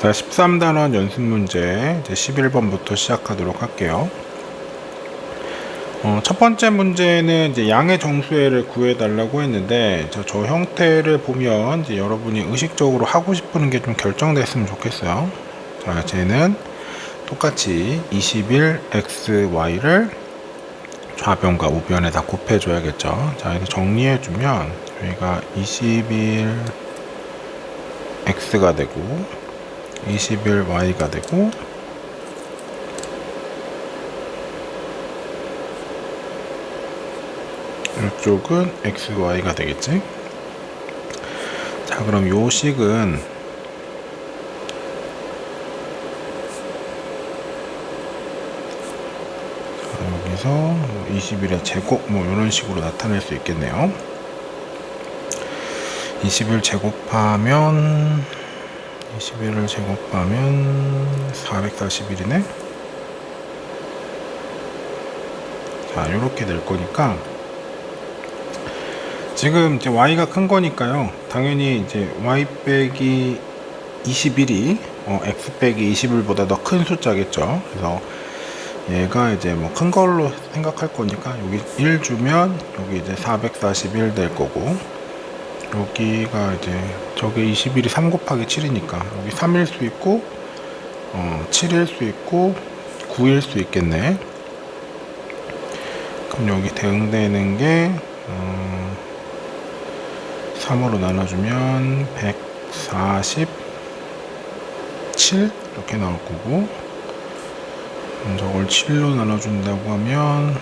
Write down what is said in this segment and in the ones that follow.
자, 13단원 연습 문제 이제 11번부터 시작하도록 할게요. 첫 번째 문제는 이제 양의 정수회를 구해달라고 했는데, 저 형태를 보면 이제 여러분이 의식적으로 하고 싶은 게 좀 결정됐으면 좋겠어요. 자, 쟤는 똑같이 21xy를 좌변과 우변에다 곱해줘야겠죠. 자, 이렇게 정리해주면 저희가 21x가 되고 21y가 되고 이쪽은 xy가 되겠지. 자, 그럼 요 식은 여기서 21의 제곱 뭐 이런 식으로 나타낼 수 있겠네요. 21 제곱하면 21을 제곱하면 441이네. 자, 요렇게 될 거니까 지금 이제 y가 큰 거니까요. 당연히 이제 y 빼기 21이 x 빼기 21보다 더 큰 숫자겠죠. 그래서 얘가 이제 뭐 큰 걸로 생각할 거니까 여기 1 주면 여기 이제 441 될 거고, 여기가 이제 저게 21이 3 곱하기 7이니까 여기 3일 수 있고 7일 수 있고 9일 수 있겠네. 그럼 여기 대응되는 게 3으로 나눠주면 147 이렇게 나올 거고, 저걸 7로 나눠준다고 하면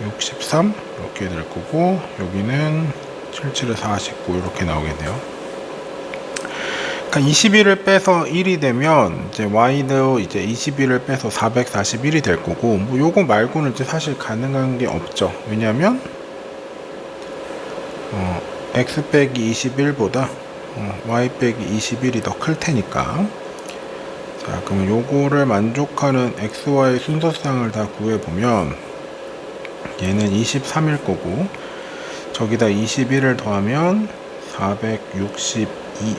63 이렇게 될 거고, 여기는 77에 49 이렇게 나오겠네요. 그러니까 21을 빼서 1이 되면 이제 y도 이제 21을 빼서 441이 될 거고, 뭐 요거 말고는 이제 사실 가능한 게 없죠. 왜냐면 x 빼기 21보다 y 빼기 21이 더 클 테니까. 자, 그럼 요거를 만족하는 xy 순서상을 다 구해보면 얘는 23일 거고, 저기다 21을 더하면 462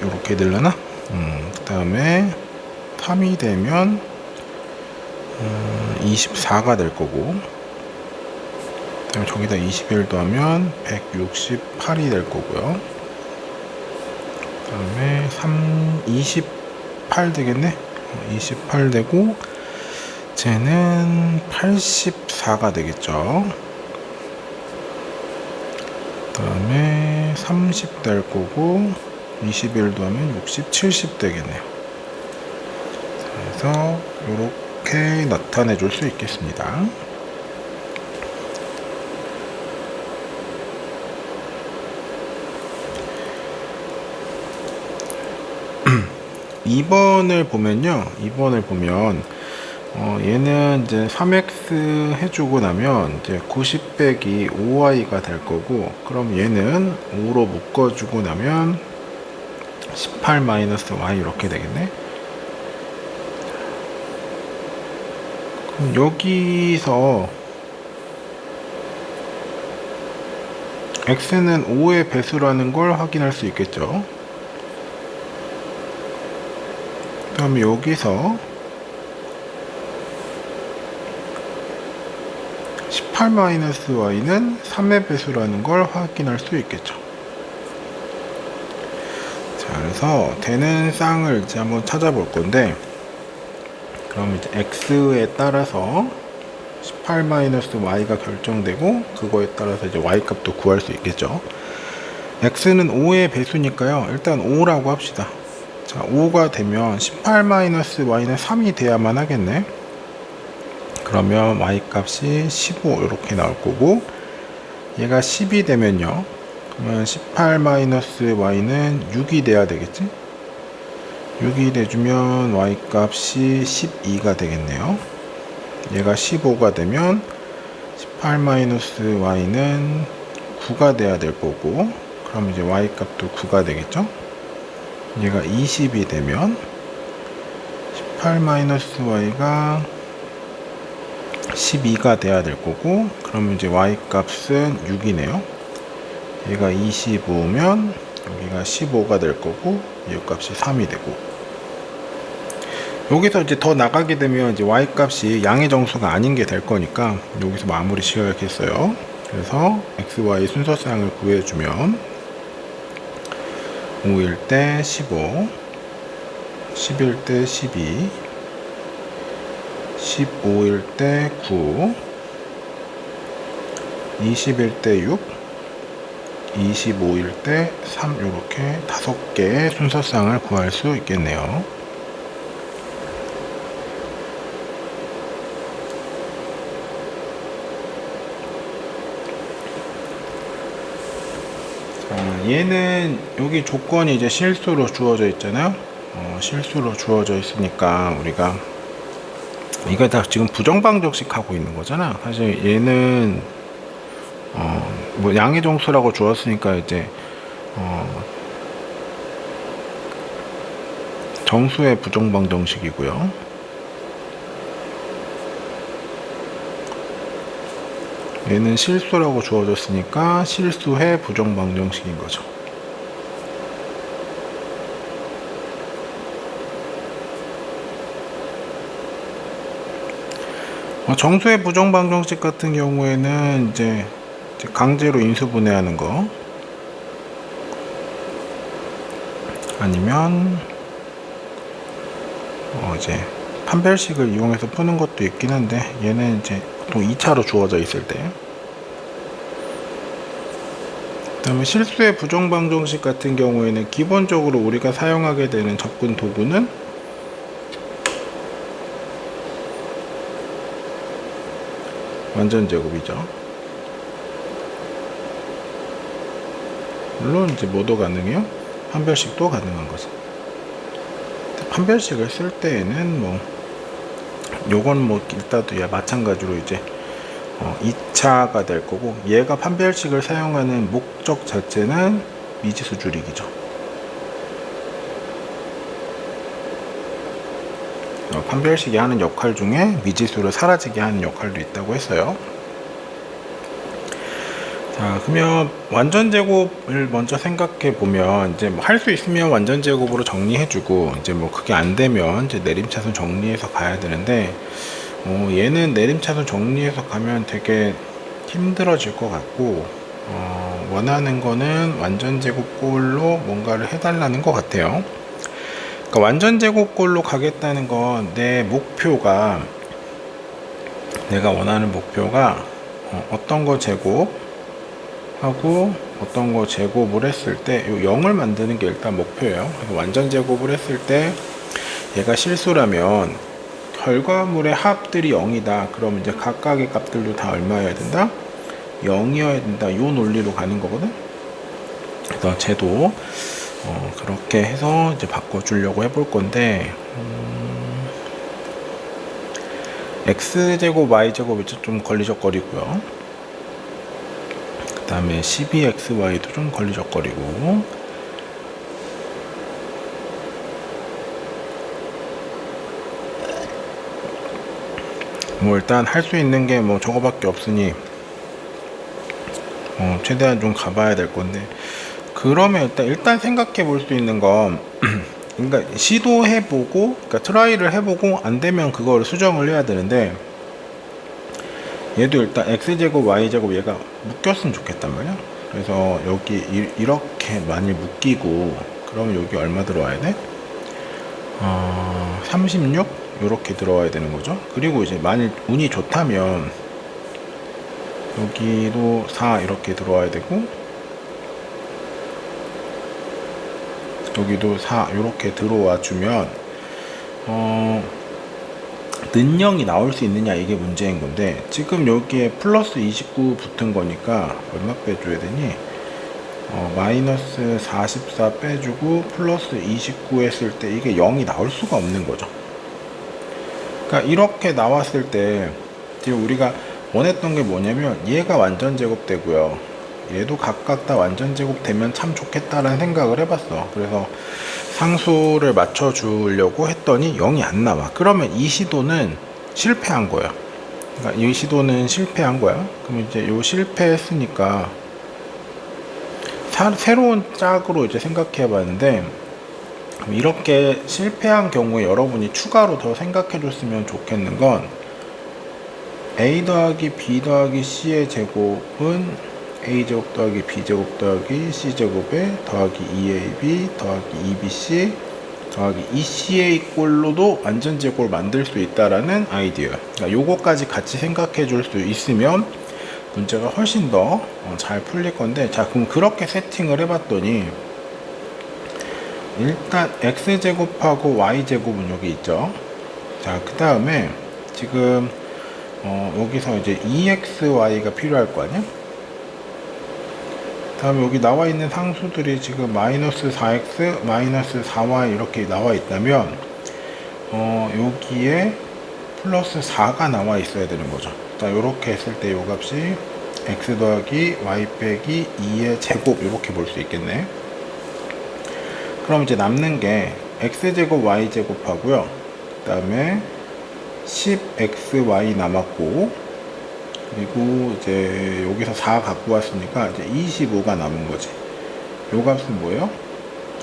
이렇게 되려나? 그 다음에 3이 되면 24가 될 거고, 그 다음에 저기다 21 더하면 168이 될 거고요. 그 다음에 28 되겠네? 28 되고, 쟤는 84가 되겠죠. 그 다음에 30 될 거고, 21도 하면 60, 70 되겠네요. 그래서 이렇게 나타내 줄 수 있겠습니다. 2번을 보면요. 2번을 보면 얘는 이제 3x 해주고 나면 이제 90 빼기 5y가 될 거고, 그럼 얘는 5로 묶어주고 나면 18 마이너스 y 이렇게 되겠네. 그럼 여기서 x는 5의 배수라는 걸 확인할 수 있겠죠. 그 다음에 여기서 18 마이너스 y는 3의 배수라는 걸 확인할 수 있겠죠. 자, 그래서 되는 쌍을 이제 한번 찾아볼 건데, 그럼 이제 x에 따라서 18 마이너스 y가 결정되고, 그거에 따라서 이제 y 값도 구할 수 있겠죠. x는 5의 배수니까요. 일단 5라고 합시다. 자, 5가 되면 18 마이너스 y는 3이 돼야만 하겠네. 그러면 y 값이 15 이렇게 나올 거고, 얘가 10이 되면요, 그러면 18 마이너스 y는 6이 돼야 되겠지. 6이 돼주면 y 값이 12가 되겠네요. 얘가 15가 되면 18 마이너스 y는 9가 돼야 될 거고, 그럼 이제 y 값도 9가 되겠죠. 얘가 20이 되면 18 마이너스 y가 12가 돼야 될 거고, 그러면 이제 y 값은 6이네요. 얘가 25면 여기가 15가 될 거고, 얘 값이 3이 되고, 여기서 이제 더 나가게 되면 이제 y 값이 양의 정수가 아닌 게 될 거니까 여기서 마무리 지어야겠어요. 그래서 x, y 순서쌍을 구해주면 5일 때 15, 10일 때 12, 15일 때 9, 20일 때 6, 25일 때 3, 이렇게 5개의 순서쌍을 구할 수 있겠네요. 자, 얘는 여기 조건이 이제 실수로 주어져 있잖아요. 실수로 주어져 있으니까 우리가 이거 다 지금 부정방정식 하고 있는 거잖아. 사실 얘는 뭐 양의 정수라고 주었으니까 이제 정수의 부정방정식이고요. 얘는 실수라고 주어졌으니까 실수의 부정방정식인 거죠. 정수의 부정방정식 같은 경우에는 이제 강제로 인수분해하는 거, 아니면 이제 판별식을 이용해서 푸는 것도 있긴 한데, 얘는 이제 보통 2차로 주어져 있을 때. 그 다음에 실수의 부정방정식 같은 경우에는 기본적으로 우리가 사용하게 되는 접근 도구는 완전 제곱이죠. 물론 이제 뭐도 가능해요. 판별식도 가능한 거죠. 판별식을 쓸 때에는 뭐 요건 뭐 일단도 마찬가지로 이제 2차가 될 거고, 얘가 판별식을 사용하는 목적 자체는 미지수 줄이기죠. 판별식이 하는 역할 중에 미지수를 사라지게 하는 역할도 있다고 했어요. 자, 그러면 완전 제곱을 먼저 생각해 보면, 이제 뭐 할 수 있으면 완전 제곱으로 정리해주고, 이제 뭐 그게 안 되면 이제 내림차순 정리해서 가야 되는데, 얘는 내림차순 정리해서 가면 되게 힘들어질 것 같고, 원하는 거는 완전 제곱꼴로 뭔가를 해달라는 것 같아요. 그러니까 완전 제곱꼴로 가겠다는 건 내 목표가, 내가 원하는 목표가 어떤 거 제곱 하고 어떤 거 제곱을 했을 때 0을 만드는 게 일단 목표예요. 그래서 완전 제곱을 했을 때 얘가 실수라면 결과물의 합들이 0이다. 그럼 이제 각각의 값들도 다 얼마여야 된다? 0이어야 된다. 이 논리로 가는 거거든. 그래서 쟤도 그렇게 해서 이제 바꿔주려고 해볼 건데, x제곱 y제곱이 좀 걸리적거리고요. 그 다음에 12xy도 좀 걸리적거리고, 뭐 일단 할 수 있는 게 뭐 저거밖에 없으니 최대한 좀 가봐야 될 건데, 그러면 일단 생각해 볼 수 있는 건 그러니까 시도해보고, 그러니까 트라이를 해보고 안 되면 그걸 수정을 해야 되는데, 얘도 일단 x제곱 y제곱 얘가 묶였으면 좋겠단 말이야. 그래서 여기 이렇게 많이 묶이고, 그러면 여기 얼마 들어와야 돼? 36? 이렇게 들어와야 되는 거죠. 그리고 이제 만일 운이 좋다면 여기도 4 이렇게 들어와야 되고, 여기도 4 이렇게 들어와 주면 는영이 나올 수 있느냐, 이게 문제인 건데, 지금 여기에 플러스 29 붙은 거니까 얼마 빼줘야 되니? 마이너스 44 빼주고 플러스 29 했을 때 이게 0이 나올 수가 없는 거죠. 그러니까 이렇게 나왔을 때 지금 우리가 원했던 게 뭐냐면, 얘가 완전 제곱되고요, 얘도 각각 다 완전 제곱되면 참 좋겠다라는 생각을 해봤어. 그래서 상수를 맞춰주려고 했더니 0이 안 나와. 그러면 이 시도는 실패한 거야. 그러니까 이 시도는 실패한 거야. 그럼 이제 요 실패했으니까 새로운 짝으로 이제 생각해 봤는데, 이렇게 실패한 경우에 여러분이 추가로 더 생각해 줬으면 좋겠는 건 a 더하기 b 더하기 c의 제곱은 a제곱 더하기 b제곱 더하기 c제곱에 더하기 2ab 더하기 2bc 더하기 2ca 꼴로도 완전제곱을 만들 수 있다라는 아이디어. 그러니까 요거까지 같이 생각해 줄 수 있으면 문제가 훨씬 더 잘 풀릴 건데, 자 그럼 그렇게 세팅을 해봤더니 일단 x제곱하고 y제곱은 여기 있죠. 자 그 다음에 지금 여기서 이제 2xy가 필요할 거 아니야? 다음에 여기 나와 있는 상수들이 지금 마이너스 4x, 마이너스 4y 이렇게 나와 있다면 여기에 플러스 4가 나와 있어야 되는 거죠. 자 이렇게 했을 때 요 값이 x 더하기 y 빼기 2의 제곱 이렇게 볼 수 있겠네. 그럼 이제 남는 게 x제곱 y제곱 하고요. 그 다음에 10xy 남았고, 그리고 이제 여기서 4 갖고 왔으니까 이제 25가 남은 거지. 요 값은 뭐예요?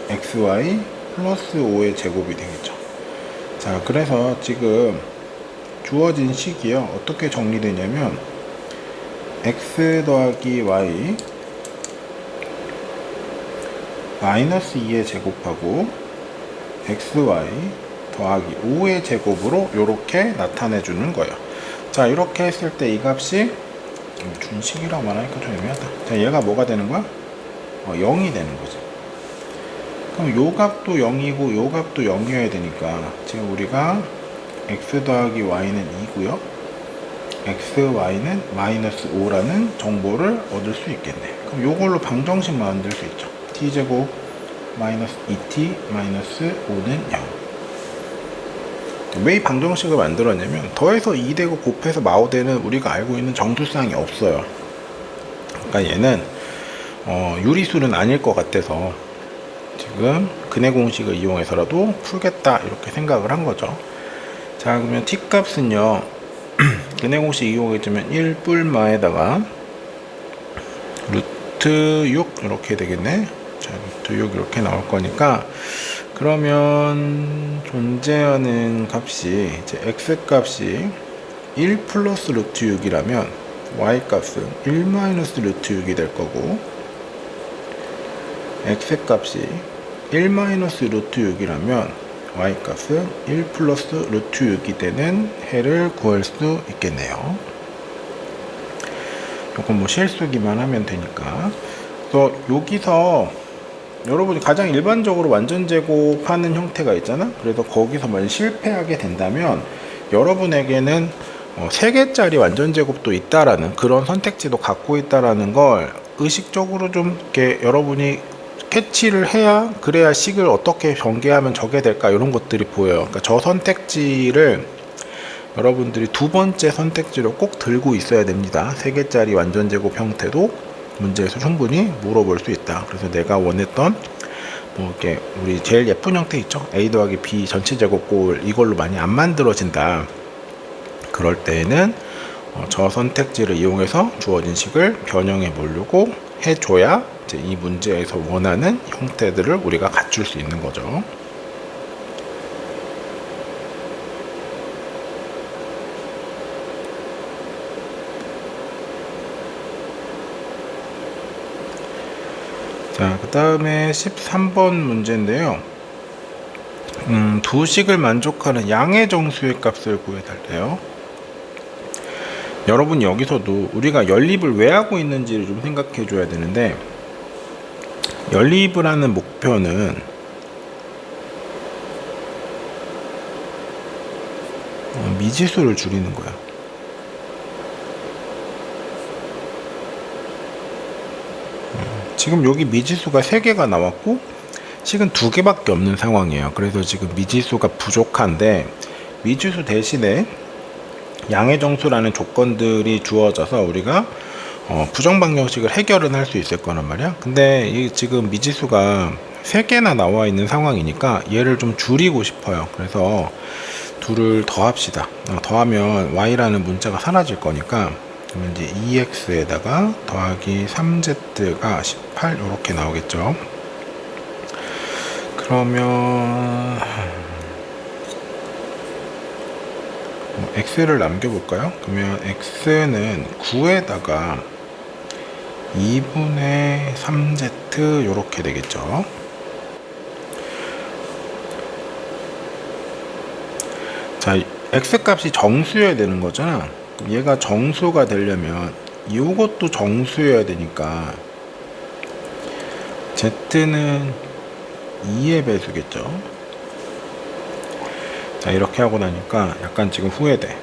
xy 플러스 5의 제곱이 되겠죠. 자 그래서 지금 주어진 식이요 어떻게 정리되냐면 x 더하기 y 마이너스 2의 제곱하고 xy 더하기 5의 제곱으로 이렇게 나타내 주는 거예요. 자 이렇게 했을 때 이 값이 준식이라고 말하니까 좀 애매하다. 자 얘가 뭐가 되는 거야? 0이 되는 거지. 그럼 요 값도 0이고 요 값도 0이어야 되니까 지금 우리가 x 더하기 y는 2고요 x, y는 마이너스 5라는 정보를 얻을 수 있겠네. 그럼 요걸로 방정식 만들 수 있죠. t제곱 마이너스 2t 마이너스 5는 0. 왜 이 방정식을 만들었냐면 더해서 2되고 곱해서 마오되는 우리가 알고 있는 정수쌍이 없어요. 그러니까 얘는 유리수는 아닐 것 같아서 지금 근해 공식을 이용해서라도 풀겠다 이렇게 생각을 한 거죠. 자 그러면 t 값은요 근해 공식 이용해주면 1뿔마에다가 루트 6 이렇게 되겠네. 자 루트 6 이렇게 나올 거니까, 그러면 존재하는 값이 이제 x 값이 1 플러스 루트 6이라면 y 값은 1 마이너스 루트 6이 될 거고, x 값이 1 마이너스 루트 6이라면 y 값은 1 플러스 루트 6이 되는 해를 구할 수 있겠네요. 요건 뭐 실수기만 하면 되니까. 그래서 여기서 여러분이 가장 일반적으로 완전 제곱하는 형태가 있잖아. 그래서 거기서 만약 실패하게 된다면 여러분에게는 3개짜리 완전 제곱도 있다라는 그런 선택지도 갖고 있다라는 걸 의식적으로 좀 이렇게 여러분이 캐치를 해야, 그래야 식을 어떻게 전개하면 저게 될까 이런 것들이 보여요. 그러니까 저 선택지를 여러분들이 두 번째 선택지로 꼭 들고 있어야 됩니다. 3개짜리 완전 제곱 형태도 문제에서 충분히 물어볼 수 있다. 그래서 내가 원했던 뭐 이렇게 우리 제일 예쁜 형태 있죠. a 더하기 b 전체 제곱꼴 이걸로 많이 안 만들어진다. 그럴 때에는 저 선택지를 이용해서 주어진 식을 변형해 보려고 해줘야 이제 이 문제에서 원하는 형태들을 우리가 갖출 수 있는 거죠. 자, 그 다음에 13번 문제인데요. 두 식을 만족하는 양의 정수의 값을 구해달래요. 여러분 여기서도 우리가 연립을 왜 하고 있는지를 좀 생각해 줘야 되는데, 연립을 하는 목표는 미지수를 줄이는 거야. 지금 여기 미지수가 3개가 나왔고 식은 2개밖에 없는 상황이에요. 그래서 지금 미지수가 부족한데, 미지수 대신에 양의 정수라는 조건들이 주어져서 우리가 부정방정식을 해결은 할 수 있을 거란 말이야. 근데 이 지금 미지수가 3개나 나와 있는 상황이니까 얘를 좀 줄이고 싶어요. 그래서 둘을 더합시다. 더하면 y라는 문자가 사라질 거니까, 그러면 이제 2x에다가 더하기 3z가 18 이렇게 나오겠죠. 그러면 x를 남겨볼까요? 그러면 x는 9에다가 2분의 3z 요렇게 되겠죠. 자, x 값이 정수여야 되는 거잖아. 얘가 정수가 되려면 이것도 정수여야 되니까 z는 2의 배수겠죠. 자, 이렇게 하고 나니까 약간 지금 후회돼.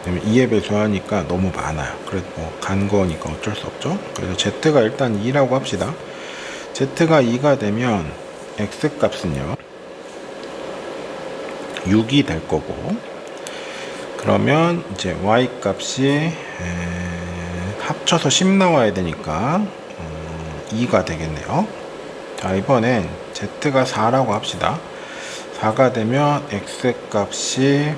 왜냐면 2의 배수하니까 너무 많아요. 그래도 뭐 간 거니까 어쩔 수 없죠. 그래서 z가 일단 2라고 합시다. z가 2가 되면 x 값은요 6이 될 거고, 그러면 이제 y 값이 합쳐서 10 나와야 되니까 2가 되겠네요. 자, 이번엔 z가 4라고 합시다. 4가 되면 x 값이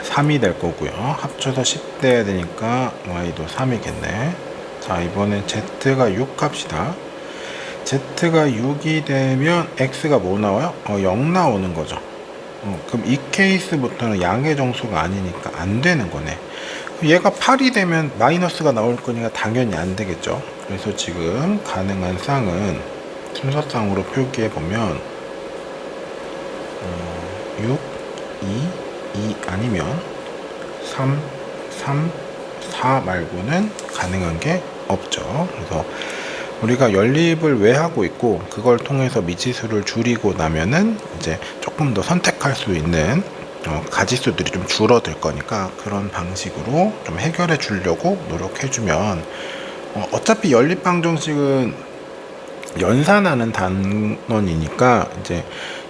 3이 될 거고요. 합쳐서 10 돼야 되니까 y도 3이겠네. 자, 이번엔 z가 6 합시다. z가 6이 되면 x가 뭐 나와요? 0 나오는 거죠. 그럼 이 케이스부터는 양의 정수가 아니니까 안 되는 거네. 얘가 8이 되면 마이너스가 나올 거니까 당연히 안 되겠죠. 그래서 지금 가능한 쌍은 순서상으로 표기해 보면 6, 2 아니면 3, 4 말고는 가능한 게 없죠. 그래서 우리가 연립을 왜 하고 있고, 그걸 통해서 미지수를 줄이고 나면은 이제 조금 더 선택할 수 있는 가지수들이 좀 줄어들 거니까 그런 방식으로 좀 해결해 주려고 노력해 주면, 어차피 연립방정식은 연산하는 단원이니까 이제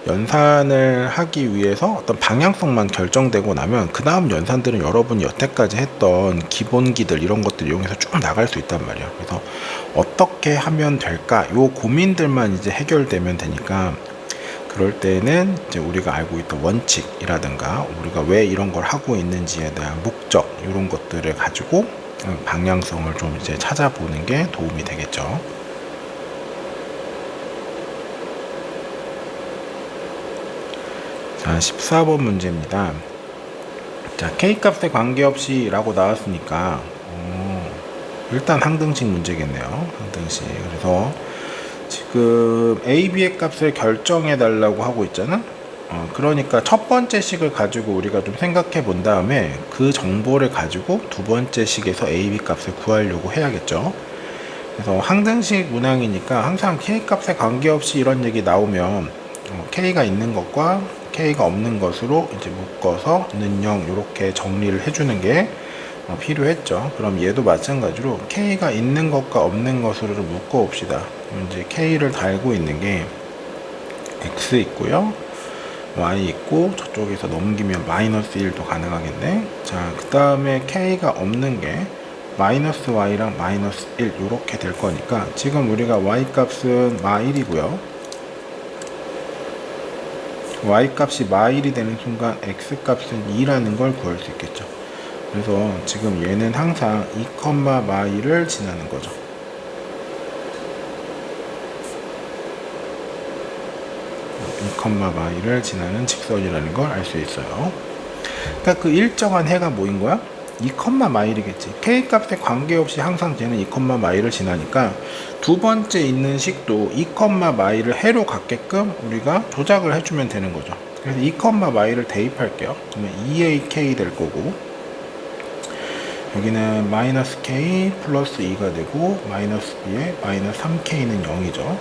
연산을 하기 위해서 어떤 방향성만 결정되고 나면 그 다음 연산들은 여러분이 여태까지 했던 기본기들 이런 것들 이용해서 쭉 나갈 수 있단 말이에요. 그래서 어떻게 하면 될까, 요 고민들만 이제 해결되면 되니까, 그럴 때는 이제 우리가 알고 있던 원칙이라든가 우리가 왜 이런 걸 하고 있는지에 대한 목적, 이런 것들을 가지고 방향성을 좀 이제 찾아보는 게 도움이 되겠죠. 자, 14번 문제입니다. 자, K값에 관계없이 라고 나왔으니까 일단 항등식 문제겠네요. 항등식. 그래서 지금 A, B의 값을 결정해 달라고 하고 있잖아. 그러니까 첫 번째 식을 가지고 우리가 좀 생각해 본 다음에 그 정보를 가지고 두 번째 식에서 A, B 값을 구하려고 해야겠죠. 그래서 항등식 문항이니까 항상 K값에 관계없이 이런 얘기 나오면 K가 있는 것과 K가 없는 것으로 이제 묶어서 는 0 이렇게 정리를 해주는 게 필요했죠. 그럼 얘도 마찬가지로 K가 있는 것과 없는 것으로 묶어 봅시다. 이제 K를 달고 있는 게 X 있고요, Y 있고, 저쪽에서 넘기면 마이너스 1도 가능하겠네. 자, 그 다음에 K가 없는 게 마이너스 Y랑 마이너스 1 이렇게 될 거니까, 지금 우리가 Y 값은 마1이고요 y값이 마1이 되는 순간 x값은 2라는 걸 구할 수 있겠죠. 그래서 지금 얘는 항상 2, 마1을 지나는 거죠. 2, 마1을 지나는 직선이라는 걸 알 수 있어요. 그러니까 그 일정한 해가 뭐인 거야? 2, 마1이겠지. K값에 관계없이 항상 쟤는 2, 마1을 지나니까 두 번째 있는 식도 2, 마1을 해로 갖게끔 우리가 조작을 해주면 되는 거죠. 그래서 2, 마1을 대입할게요. 그러면 2ak 될 거고, 여기는 마이너스 k 플러스 2가 되고, 마이너스 b에 마이너스 3k는 0이죠.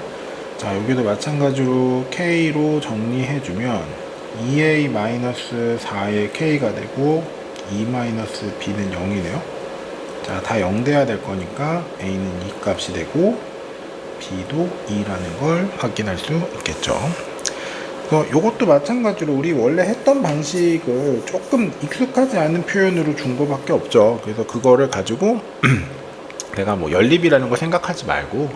자, 여기도 마찬가지로 k로 정리해주면 2a 마이너스 4의 k가 되고 2 마이너스 b는 0이네요. 자, 다 0 돼야 될 거니까 a는 2 값이 되고 b도 2라는 걸 확인할 수 있겠죠. 그래서 이것도 마찬가지로 우리 원래 했던 방식을 조금 익숙하지 않은 표현으로 준 거밖에 없죠. 그래서 그거를 가지고 내가 뭐 연립이라는 거 생각하지 말고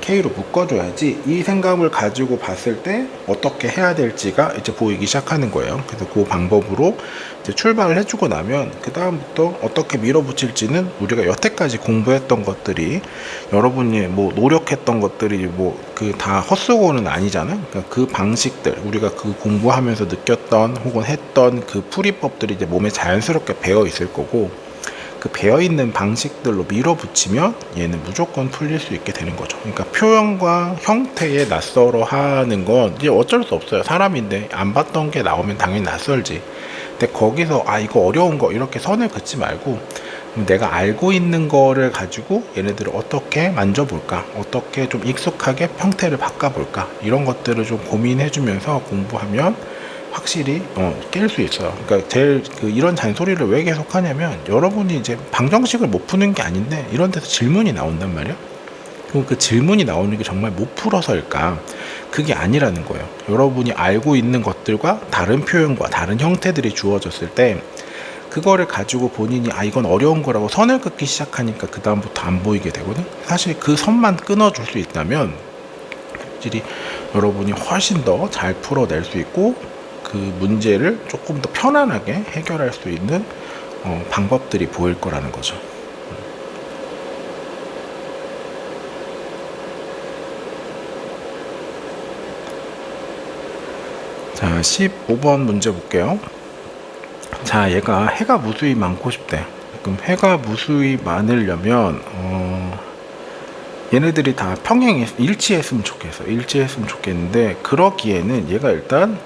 K로 묶어줘야지 이 생각을 가지고 봤을 때 어떻게 해야 될지가 이제 보이기 시작하는 거예요. 그래서 그 방법으로 이제 출발을 해주고 나면 그 다음부터 어떻게 밀어붙일지는 우리가 여태까지 공부했던 것들이 여러분이 뭐 노력했던 것들이 뭐 그 다 헛수고는 아니잖아요. 그러니까 그 방식들 우리가 그 공부하면서 느꼈던 혹은 했던 그 풀이법들이 이제 몸에 자연스럽게 배어 있을 거고, 그 배어있는 방식들로 밀어붙이면 얘는 무조건 풀릴 수 있게 되는 거죠. 그러니까 표현과 형태에 낯설어 하는 건 이제 어쩔 수 없어요. 사람인데 안 봤던 게 나오면 당연히 낯설지. 근데 거기서 이거 어려운 거 이렇게 선을 긋지 말고 내가 알고 있는 거를 가지고 얘네들을 어떻게 만져볼까, 어떻게 좀 익숙하게 형태를 바꿔볼까, 이런 것들을 좀 고민해주면서 공부하면 확실히 깰 수 있어요. 그러니까 제일 이런 잔소리를 왜 계속 하냐면, 여러분이 이제 방정식을 못 푸는 게 아닌데 이런 데서 질문이 나온단 말이에요. 그럼 그 질문이 나오는 게 정말 못 풀어서일까? 그게 아니라는 거예요. 여러분이 알고 있는 것들과 다른 표현과 다른 형태들이 주어졌을 때 그거를 가지고 본인이 이건 어려운 거라고 선을 긋기 시작하니까 그 다음부터 안 보이게 되거든. 사실 그 선만 끊어줄 수 있다면 확실히 여러분이 훨씬 더 잘 풀어낼 수 있고 그 문제를 조금 더 편안하게 해결할 수 있는 방법들이 보일 거라는 거죠. 자, 15번 문제 볼게요. 자, 얘가 해가 무수히 많고 싶대. 그럼 해가 무수히 많으려면 얘네들이 다 평행에 일치했으면 좋겠어. 일치했으면 좋겠는데, 그러기에는 얘가 일단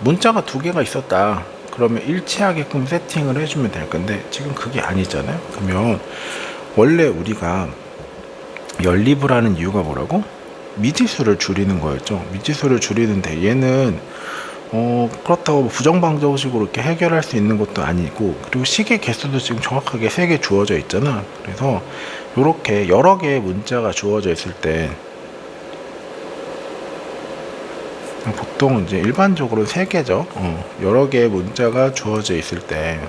문자가 두 개가 있었다. 그러면 일치하게끔 세팅을 해주면 될 건데 지금 그게 아니잖아요. 그러면 원래 우리가 연립을 하는 이유가 뭐라고? 미지수를 줄이는 거였죠. 미지수를 줄이는데 얘는 그렇다고 부정방정식으로 이렇게 해결할 수 있는 것도 아니고, 그리고 식의 개수도 지금 정확하게 3개 주어져 있잖아. 그래서 이렇게 여러 개의 문자가 주어져 있을 때 보통 이제 일반적으로 3개죠. 여러 개의 문자가 주어져 있을 때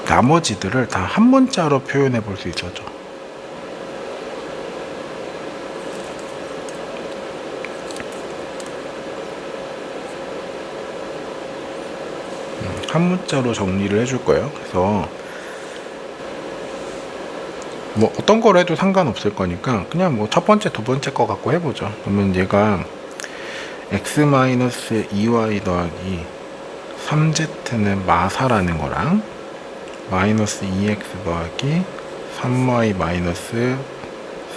나머지들을 다 한 문자로 표현해 볼 수 있었죠. 한 문자로 정리를 해줄 거예요. 그래서 뭐 어떤 걸 해도 상관없을 거니까 그냥 뭐 첫 번째, 두 번째 거 갖고 해보죠. 그러면 얘가 x-2y 더하기 3z는 마사라는 거랑 마이너스 2x 더하기 3y 마이너스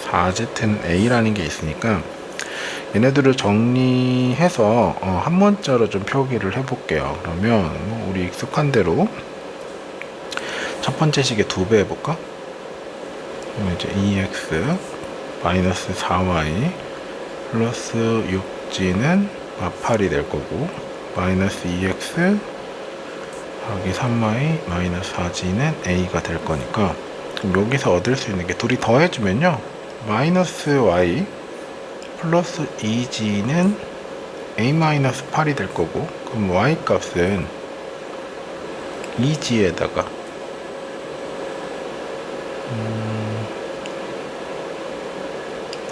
4z는 a라는 게 있으니까 얘네들을 정리해서 한 문자로 좀 표기를 해볼게요. 그러면 뭐 우리 익숙한 대로 첫 번째 식의 2배 해볼까? 그럼 이제 2x 마이너스 4y 플러스 6g는 마팔이 될 거고, 마이너스 2x 더하기 3y 마이너스 4g는 a가 될 거니까, 그럼 여기서 얻을 수 있는 게 둘이 더해주면요 마이너스 y 플러스 2g는 a 마이너스 8이 될 거고, 그럼 y 값은 2g에다가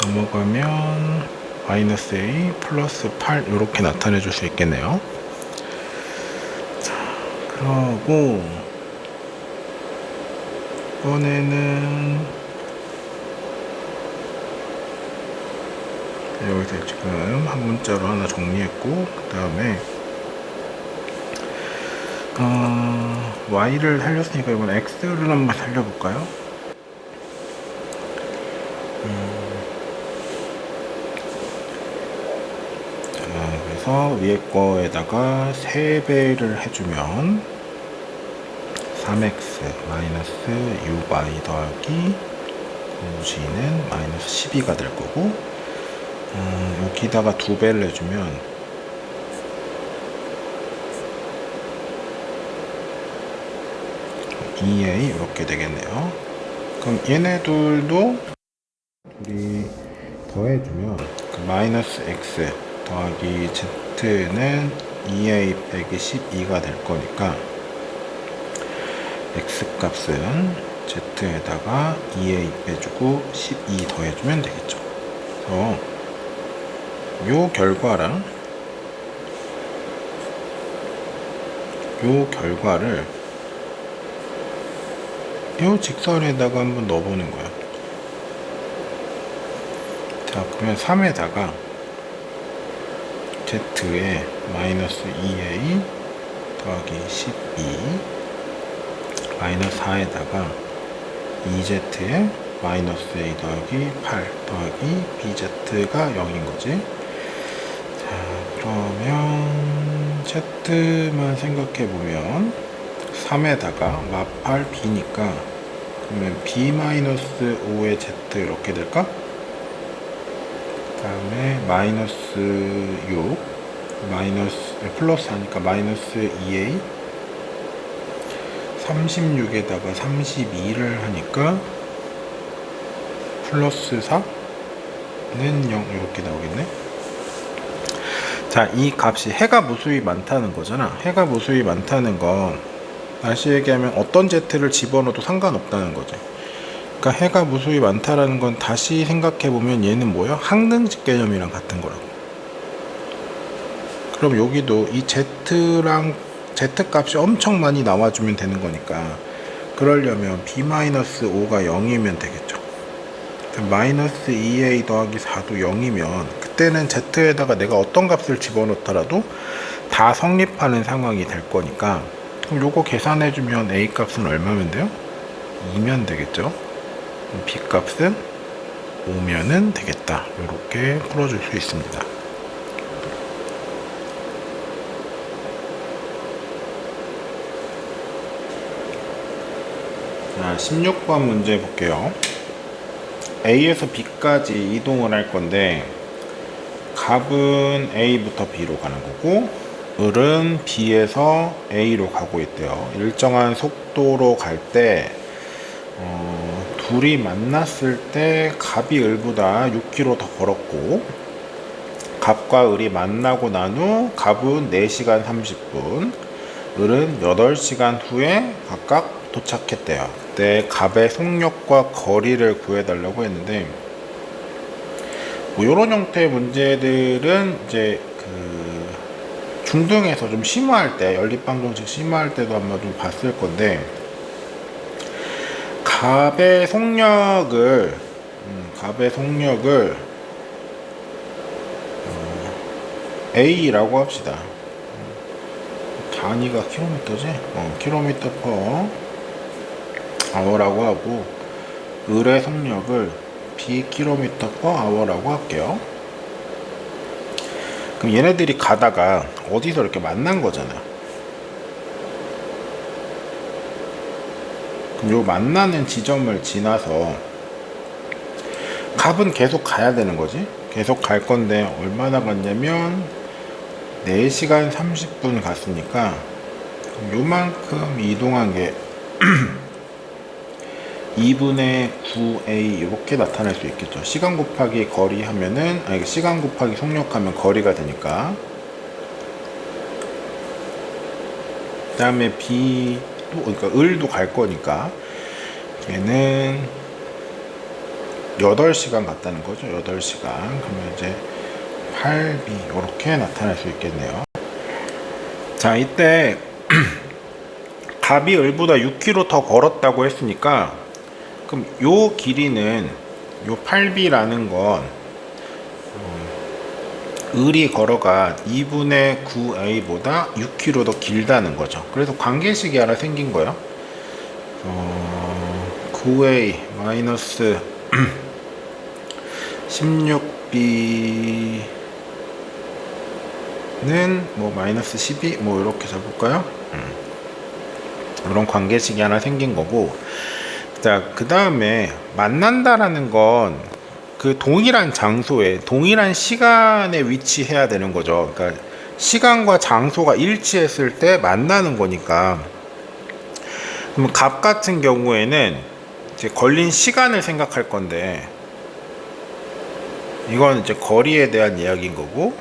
넘어가면 마이너스 a 플러스 8 이렇게 나타내 줄 수 있겠네요. 자, 그러고 이번에는 여기서 지금 한 문자로 하나 정리했고, 그 다음에 y를 살렸으니까 이번 x를 한번 살려볼까요? 그래서 위에 거에다가 3배를 해주면 3x 마이너스 6y 더하기 9g는 마이너스 12가 될 거고, 여기다가 2배를 해주면 2a 이렇게 되겠네요. 그럼 얘네들도 둘이 더해주면 그 마이너스 x 더하기 z는 2a 빼기 12가 될 거니까 x 값은 z에다가 2a 빼주고 12 더해주면 되겠죠. 그래서 요 결과랑 요 결과를 요 직선에다가 한번 넣어보는 거야. 자, 그러면 3에다가 z에 마이너스 2a 더하기 12 마이너스 4에다가 2z에 마이너스 a 더하기 8 더하기 bz가 0인 거지. 자, 그러면 z만 생각해 보면 3에다가 마팔 b니까 그러면 b 마이너스 5의 z 이렇게 될까? 그 다음에 마이너스 6 마이너스 플러스 하니까 마이너스 2a 36에다가 32를 하니까 플러스 4는 0 이렇게 나오겠네. 자, 이 값이 해가 무수히 많다는 거잖아. 해가 무수히 많다는 건 다시 얘기하면 어떤 z를 집어넣어도 상관없다는 거지. 그러니까 해가 무수히 많다라는 건 다시 생각해보면 얘는 뭐야? 항등식 개념이랑 같은 거라고. 그럼 여기도 이 z랑 z 값이 엄청 많이 나와주면 되는 거니까 그러려면 b-5가 0이면 되겠죠. 마이너스 2a 더하기 4도 0이면 그때는 z에다가 내가 어떤 값을 집어넣더라도 다 성립하는 상황이 될 거니까 그럼 요거 계산해주면 a 값은 얼마면 돼요? 2면 되겠죠. b 값은 5면은 되겠다. 이렇게 풀어줄 수 있습니다. 자, 16번 문제 볼게요. A에서 B까지 이동을 할 건데 값은 A부터 B로 가는 거고 을은 B에서 A로 가고 있대요. 일정한 속도로 갈 때 둘이 만났을 때 값이 을보다 6km 더 걸었고 값과 을이 만나고 난 후 값은 4시간 30분 을은 8시간 후에 각각 도착했대요. 그때 값의 속력과 거리를 구해달라고 했는데 뭐 이런 형태의 문제들은 이제 그 중등에서 좀 심화할 때 연립방정식 심화할 때도 아마 좀 봤을 건데 값의 속력을 A라고 합시다. 단위가 킬로미터지? 킬로미터 퍼 아워라고 하고 을의 속력을 bkm per hour라고 할게요. 그럼 얘네들이 가다가 어디서 이렇게 만난 거잖아. 그럼 요 만나는 지점을 지나서 값은 계속 가야 되는 거지. 계속 갈 건데 얼마나 갔냐면 4시간 30분 갔으니까 요만큼 이동한 게 2분의 9a 이렇게 나타낼 수 있겠죠. 시간 곱하기 거리 하면은 시간 곱하기 속력하면 거리가 되니까. 그 다음에 b도 그러니까 을도 갈 거니까 얘는 8시간 갔다는 거죠. 8시간. 그러면 이제 8b 이렇게 나타낼 수 있겠네요. 자, 이때 값이 을보다 6km 더 걸었다고 했으니까 그럼 요 길이는 요 8b라는 건 을이 걸어가 2분의 9a보다 6km 더 길다는 거죠. 그래서 관계식이 하나 생긴 거예요. 9a 마이너스 16b는 뭐 마이너스 12 뭐 이렇게 잡을까요? 이런 관계식이 하나 생긴 거고, 자, 그 다음에 만난다라는 건 그 동일한 장소에 동일한 시간에 위치해야 되는 거죠. 그러니까 시간과 장소가 일치했을 때 만나는 거니까. 그럼 값 같은 경우에는 이제 걸린 시간을 생각할 건데 이건 이제 거리에 대한 이야기인 거고,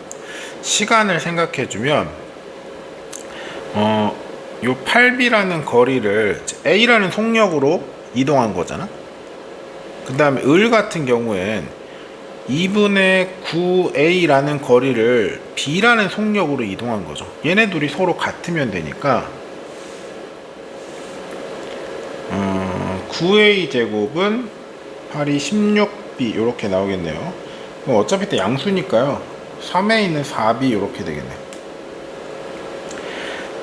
시간을 생각해주면 요 8b라는 거리를 a라는 속력으로 이동한 거잖아. 그 다음에 을 같은 경우엔 2분의 9a라는 거리를 b라는 속력으로 이동한 거죠. 얘네 둘이 서로 같으면 되니까 9a 제곱은 8이 16b 이렇게 나오겠네요. 그럼 어차피 또 양수니까요. 3에 있는 4b 이렇게 되겠네.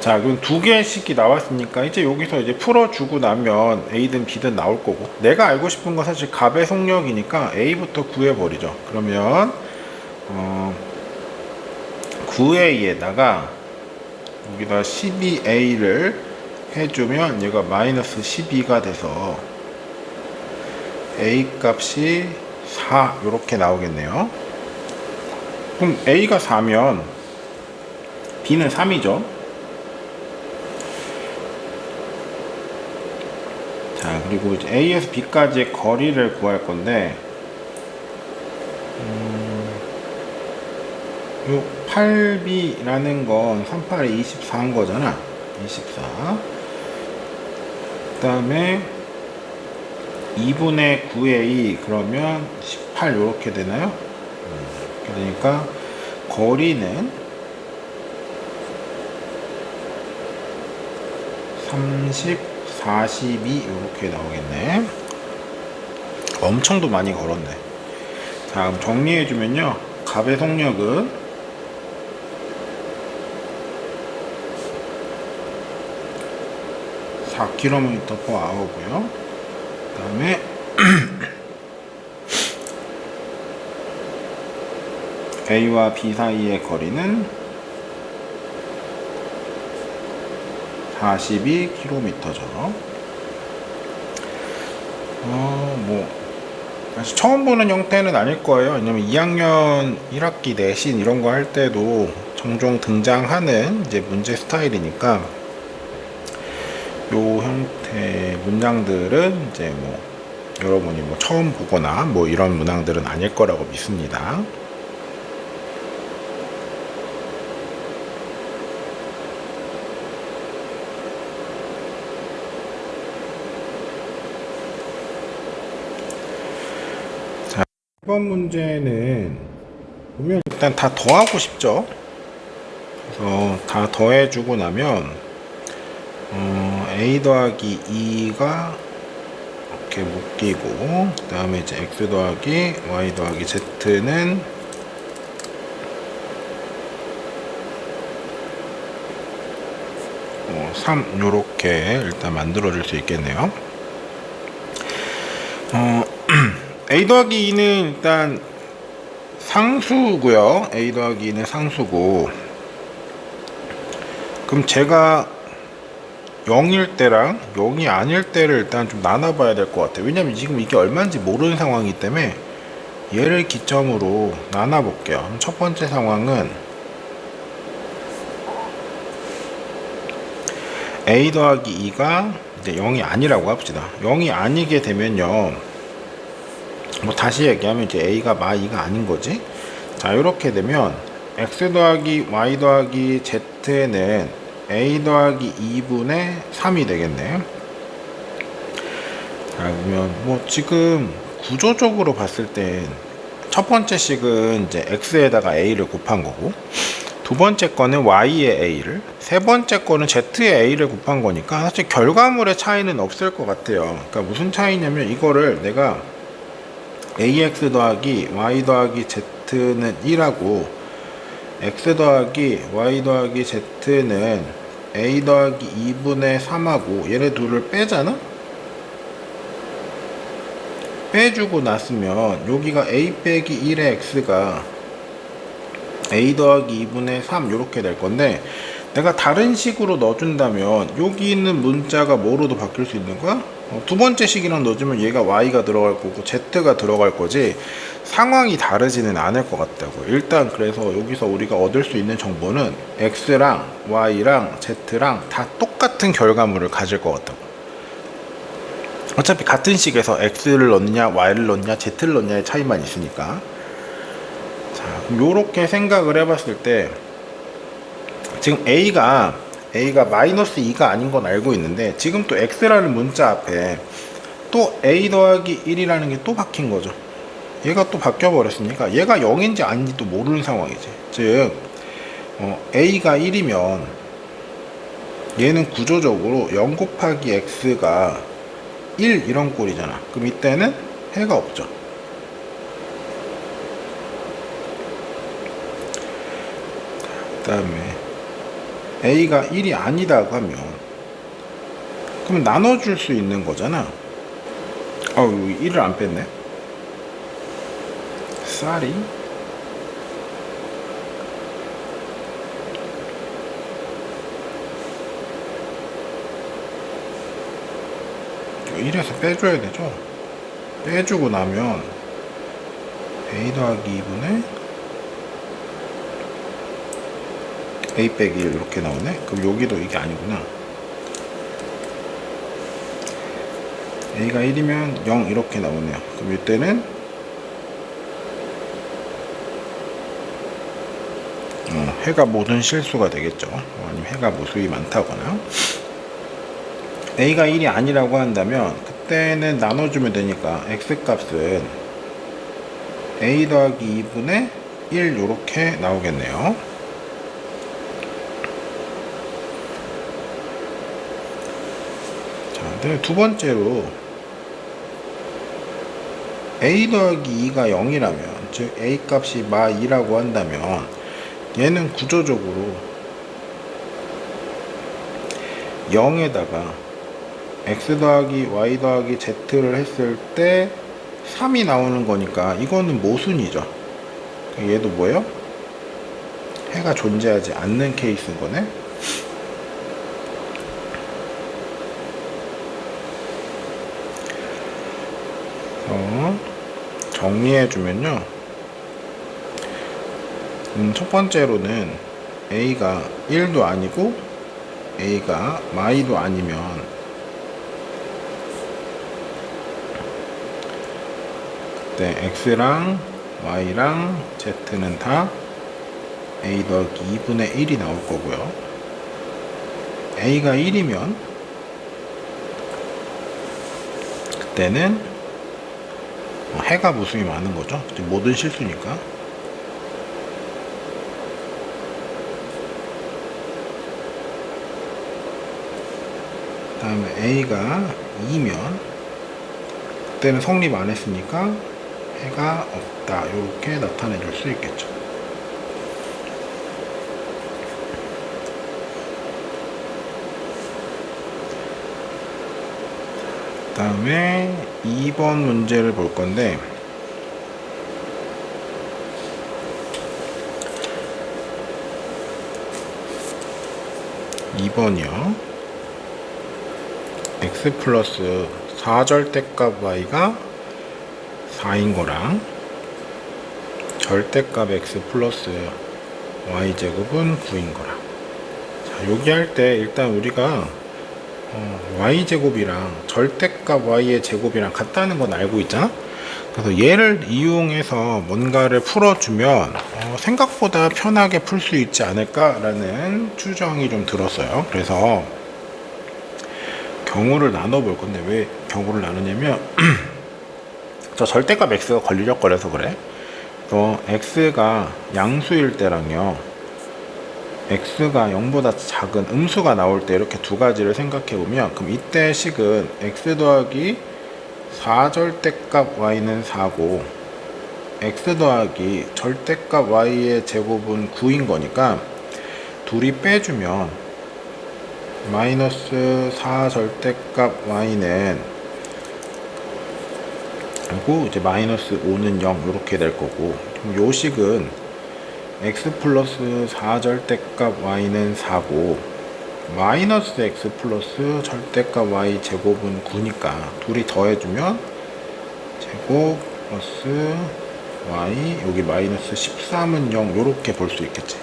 자, 그럼 두 개의 식이 나왔으니까 이제 여기서 이제 풀어주고 나면 a든 b든 나올 거고, 내가 알고 싶은 건 사실 값의 속력이니까 a부터 구해버리죠. 그러면 9a에다가 여기다 12a를 해주면 얘가 마이너스 12가 돼서 a 값이 4 이렇게 나오겠네요. 그럼 a가 4면 b는 3이죠. 자, 그리고 이제 A에서 B까지의 거리를 구할 건데, 요 8B라는 건 38에 24인 거잖아. 24. 그 다음에 2분의 9A, 그러면 18 요렇게 되나요? 이렇게 되니까, 거리는 30, 42 이렇게 나오겠네. 엄청도 많이 걸었네. 자, 그럼 정리해주면요, 값의 속력은 4km/h고요. 그 다음에 A와 B 사이의 거리는 42km죠. 사실 처음 보는 형태는 아닐 거예요. 왜냐면 2학년 1학기 내신 이런 거 할 때도 종종 등장하는 이제 문제 스타일이니까 요 형태 문장들은 이제 뭐 여러분이 뭐 처음 보거나 뭐 이런 문항들은 아닐 거라고 믿습니다. 이번 문제는 보면 일단 다 더하고 싶죠. 그래서 다 더해주고 나면 a 더하기 2가 이렇게 묶이고, 그 다음에 이제 x 더하기 y 더하기 z는 3 요렇게 일단 만들어 줄 수 있겠네요. a 더하기 2는 일단 상수고요. a 더하기 2는 상수고, 그럼 제가 0일 때랑 0이 아닐 때를 일단 좀 나눠봐야 될 것 같아요. 왜냐면 지금 이게 얼마인지 모르는 상황이기 때문에 얘를 기점으로 나눠볼게요. 첫 번째 상황은 a 더하기 2가 이제 0이 아니라고 합시다. 0이 아니게 되면요, 뭐 다시 얘기하면 이제 a가 마 2가 아닌 거지. 자, 이렇게 되면 x 더하기 y 더하기 z는 a 더하기 2분의 3이 되겠네. 자, 그러면 뭐 지금 구조적으로 봤을 땐 첫 번째 식은 이제 x에다가 a를 곱한 거고, 두 번째 거는 y에 a를, 세 번째 거는 z에 a를 곱한 거니까 사실 결과물의 차이는 없을 것 같아요. 그러니까 무슨 차이냐면, 이거를 내가 ax 더하기 y 더하기 z는 1하고 x 더하기 y 더하기 z는 a 더하기 2분의 3하고 얘네 둘을 빼잖아? 빼주고 났으면 여기가 a 빼기 1의 x가 a 더하기 2분의 3 이렇게 될 건데, 내가 다른 식으로 넣어준다면 여기 있는 문자가 뭐로도 바뀔 수 있는 거야? 두 번째 식이랑 넣어주면 얘가 y가 들어갈 거고 z가 들어갈 거지 상황이 다르지는 않을 것 같다고. 일단 그래서 여기서 우리가 얻을 수 있는 정보는 x랑 y랑 z랑 다 똑같은 결과물을 가질 것 같다고. 어차피 같은 식에서 x를 넣느냐 y를 넣느냐 z를 넣느냐의 차이만 있으니까. 자, 그럼 요렇게 생각을 해봤을 때 지금 A가 마이너스 2가 아닌 건 알고 있는데 지금 또 X라는 문자 앞에 또 A 더하기 1이라는 게 또 박힌 거죠. 얘가 또 바뀌어 버렸으니까 얘가 0인지 아닌지 또 모르는 상황이지. 즉 A가 1이면 얘는 구조적으로 0 곱하기 X가 1 이런 꼴이잖아. 그럼 이때는 해가 없죠. 그 다음에 A가 1이 아니다고 하면 그럼 나눠줄 수 있는 거잖아. 여기 1을 안 뺐네. 쌀이 1에서 빼줘야 되죠. 빼주고 나면 A 더하기 2분의 A 빼기 1 이렇게 나오네. 그럼 여기도 이게 아니구나. A가 1이면 0 이렇게 나오네요. 그럼 이때는 해가 모든 실수가 되겠죠. 아니면 해가 무수히 많다거나. A가 1이 아니라고 한다면 그때는 나눠주면 되니까 X값은 A 더하기 2분의 1 이렇게 나오겠네요. 자, 근데 두 번째로 A 더하기 2가 0이라면 즉 A 값이 마 2라고 한다면 얘는 구조적으로 0에다가 x 더하기 y 더하기 z를 했을 때 3이 나오는 거니까 이거는 모순이죠. 얘도 뭐예요? 해가 존재하지 않는 케이스인 거네. 정리해 주면요. 첫 번째로는 A가 1도 아니고 A가 마이도 아니면 그때 X랑 Y랑 Z는 다 A 더하기 2분의 1이 나올 거고요. A가 1이면 그때는 해가 무수히 많은 거죠. 모든 실수니까. 그 다음에 A가 2면 그때는 성립 안 했으니까 해가 없다. 이렇게 나타내 줄 수 있겠죠. 그 다음에 2번 문제를 볼 건데 2번이요. x 플러스 4절대값 y가 4인 거랑 절대값 x 플러스 y제곱은 9인 거랑. 자, 여기 할 때 일단 우리가 y제곱이랑 절대값 y의 제곱이랑 같다는 건 알고 있잖아. 그래서 얘를 이용해서 뭔가를 풀어주면 생각보다 편하게 풀 수 있지 않을까라는 추정이 좀 들었어요. 그래서 경우를 나눠볼 건데 왜 경우를 나누냐면 저 절대값 x가 걸리적거려서 그래. 또 x가 양수일 때랑요, x가 0보다 작은 음수가 나올 때 이렇게 두 가지를 생각해 보면, 그럼 이때 식은 x 더하기 4절대값 y는 4고 x 더하기 절대값 y의 제곱은 9인 거니까 둘이 빼주면 마이너스 4절대값 y는, 그리고 이제 마이너스 5는 0 이렇게 될 거고, 요 식은 x 플러스 4절대값 y는 4고 마이너스 x 플러스 절대값 y 제곱은 9니까 둘이 더해주면 제곱 플러스 y, 여기 마이너스 13은 0 이렇게 볼 수 있겠지.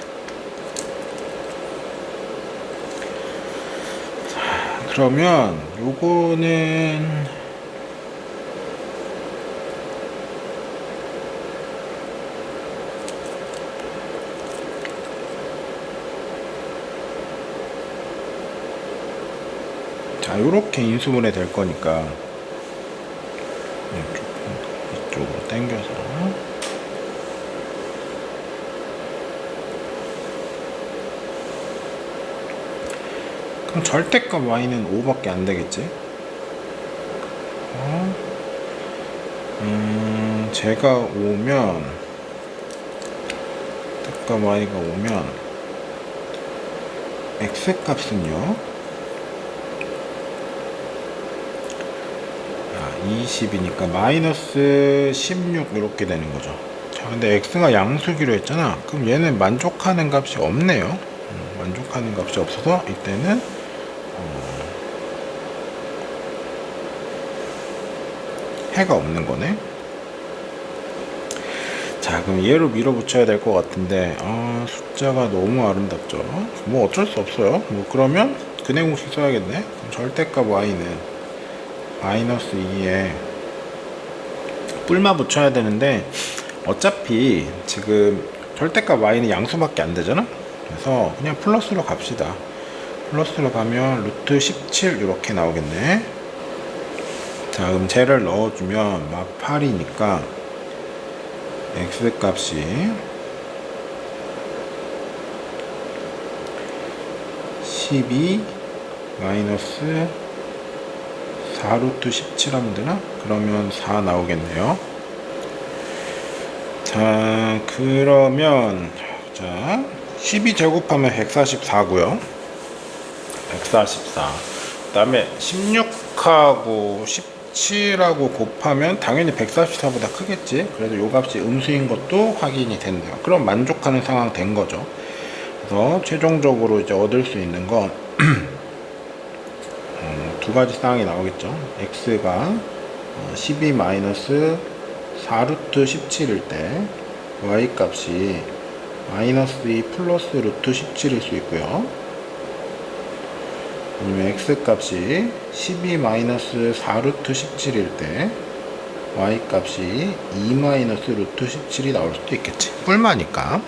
자, 그러면 요거는 자, 요렇게 인수분해 될 거니까 이쪽으로 당겨서 그럼 절대값 y는 5밖에 안 되겠지? 제가 오면 절대값 y가 오면 x 값은요 20이니까 마이너스 16 이렇게 되는 거죠. 자, 근데 x가 양수기로 했잖아. 그럼 얘는 만족하는 값이 없네요. 만족하는 값이 없어서 이때는 해가 없는 거네. 자, 그럼 얘로 밀어붙여야 될 것 같은데 숫자가 너무 아름답죠. 뭐 어쩔 수 없어요. 뭐 그러면 근해 공식 써야겠네. 그럼 절대값 y는 마이너스 2에 뿔마 붙여야 되는데 어차피 지금 절대값 y는 양수밖에 안 되잖아. 그래서 그냥 플러스로 갑시다. 플러스로 가면 루트 17 이렇게 나오겠네. 자, 그럼 쟤를 넣어주면 막 8이니까 x 값이 12 마이너스 4루트 17 하면 되나? 그러면 4 나오겠네요. 자, 그러면 자 12 제곱하면 144고요 144. 그 다음에 16하고 17하고 곱하면 당연히 144보다 크겠지. 그래도 요 값이 음수인 것도 확인이 된대요. 그럼 만족하는 상황 된 거죠. 그래서 최종적으로 이제 얻을 수 있는 건 두 가지 상황이 나오겠죠. x가 12 마이너스 4루트 17일 때 y 값이 마이너스 2 플러스 루트 17일 수 있고요. 아니면 x 값이 12 마이너스 4루트 17일 때 y 값이 2 마이너스 루트 17이 나올 수도 있겠지. 뿔마니까.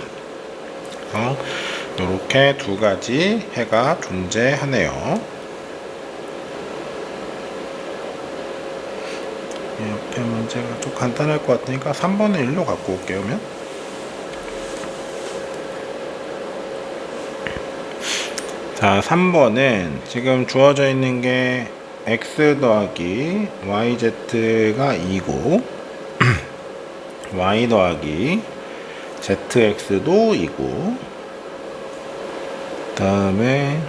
이렇게 두 가지 해가 존재하네요. 옆에 문제가 좀 간단할 것 같으니까 3번을 1로 갖고 올게요. 그러면 자, 3번은 지금 주어져 있는 게 x 더하기 yz가 2고 y 더하기 zx도 2고 그 다음에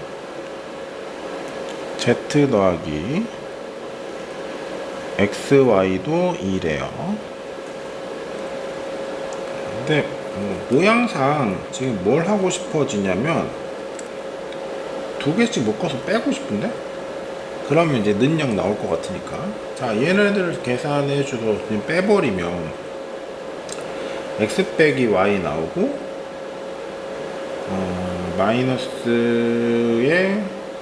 z 더하기 xy도 2래요. 근데 모양상 지금 뭘 하고 싶어지냐면 두 개씩 묶어서 빼고 싶은데 그러면 이제 능력 나올 것 같으니까 자 얘네들 계산해 줘서 빼버리면 x 빼기 y 나오고 마이너스에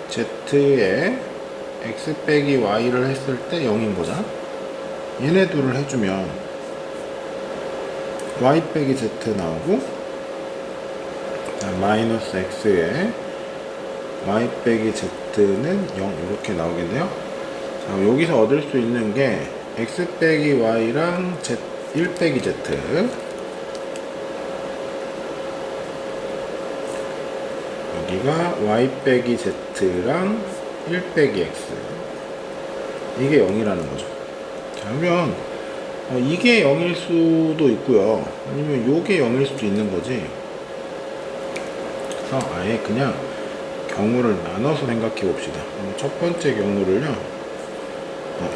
z에 x 빼기 y를 했을 때 0인 거잖아. 얘네 둘을 해주면 y 빼기 z 나오고 마이너스 x에 y 빼기 z는 0 이렇게 나오겠네요. 자, 여기서 얻을 수 있는 게 x 빼기 y랑 z 1 빼기 z 여기가 y 빼기 z랑 1 빼기 x 이게 0이라는 거죠. 자, 그러면 이게 0일 수도 있고요. 아니면 요게 0일 수도 있는 거지. 그래서 아예 그냥 경우를 나눠서 생각해 봅시다. 첫 번째 경우를요.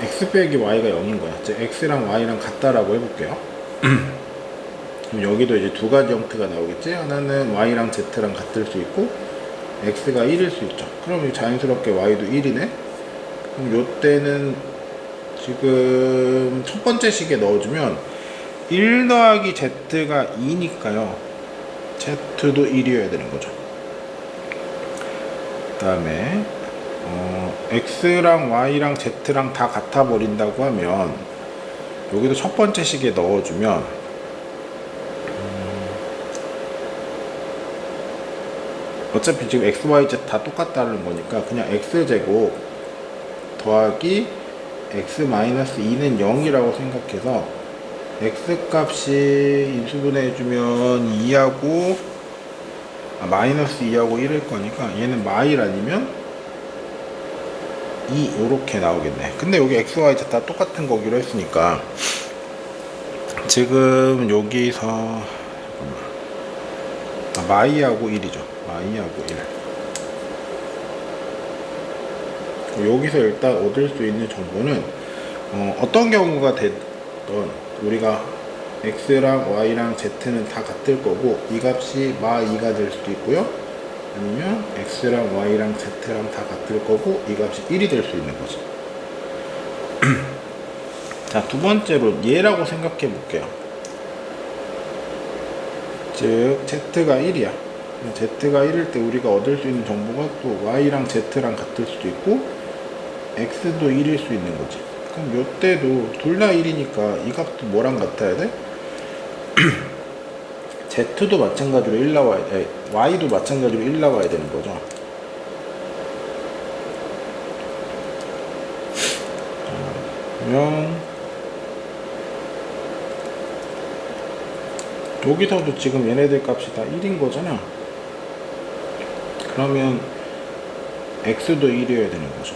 x 빼기 y가 0인 거야. 즉 x랑 y랑 같다라고 해볼게요. 그럼 여기도 이제 두 가지 형태가 나오겠지. 하나는 y랑 z랑 같을 수 있고 x가 1일 수 있죠. 그럼 자연스럽게 y도 1이네. 그럼 요때는 지금 첫 번째 식에 넣어주면 1 더하기 z가 2니까요. z도 1이어야 되는 거죠. 그 다음에 x랑 y랑 z랑 다 같아 버린다고 하면 여기도 첫 번째 식에 넣어주면 어차피 지금 x, y, z 다 똑같다는 거니까 그냥 x제곱 더하기 x-2는 0이라고 생각해서 x 값이 인수분해해주면 2하고 마이너스 2하고 1일 거니까 얘는 마일 아니면 2 요렇게 나오겠네. 근데 여기 x, y, z 다 똑같은 거기로 했으니까 지금 여기서 마이하고 1이죠. 마이하고 1. 여기서 일단 얻을 수 있는 정보는 어떤 경우가 됐던 우리가 x랑 y랑 z는 다 같을 거고 이 값이 마2가 될 수도 있고요. 아니면 x랑 y랑 z랑 다 같을 거고 이 값이 1이 될 수 있는 거죠. 자, 두 번째로 얘라고 생각해 볼게요. 즉 z가 1이야. z가 1일 때 우리가 얻을 수 있는 정보가 또 y랑 z랑 같을 수도 있고 x도 1일 수 있는 거지. 그럼 요때도 둘 다 1이니까 이 값도 뭐랑 같아야 돼? z도 마찬가지로 1 나와야 돼. y도 마찬가지로 1 나와야 되는 거죠. 그러면 여기서도 지금 얘네들 값이 다 1인 거잖아. 그러면 x도 1이어야 되는 거죠.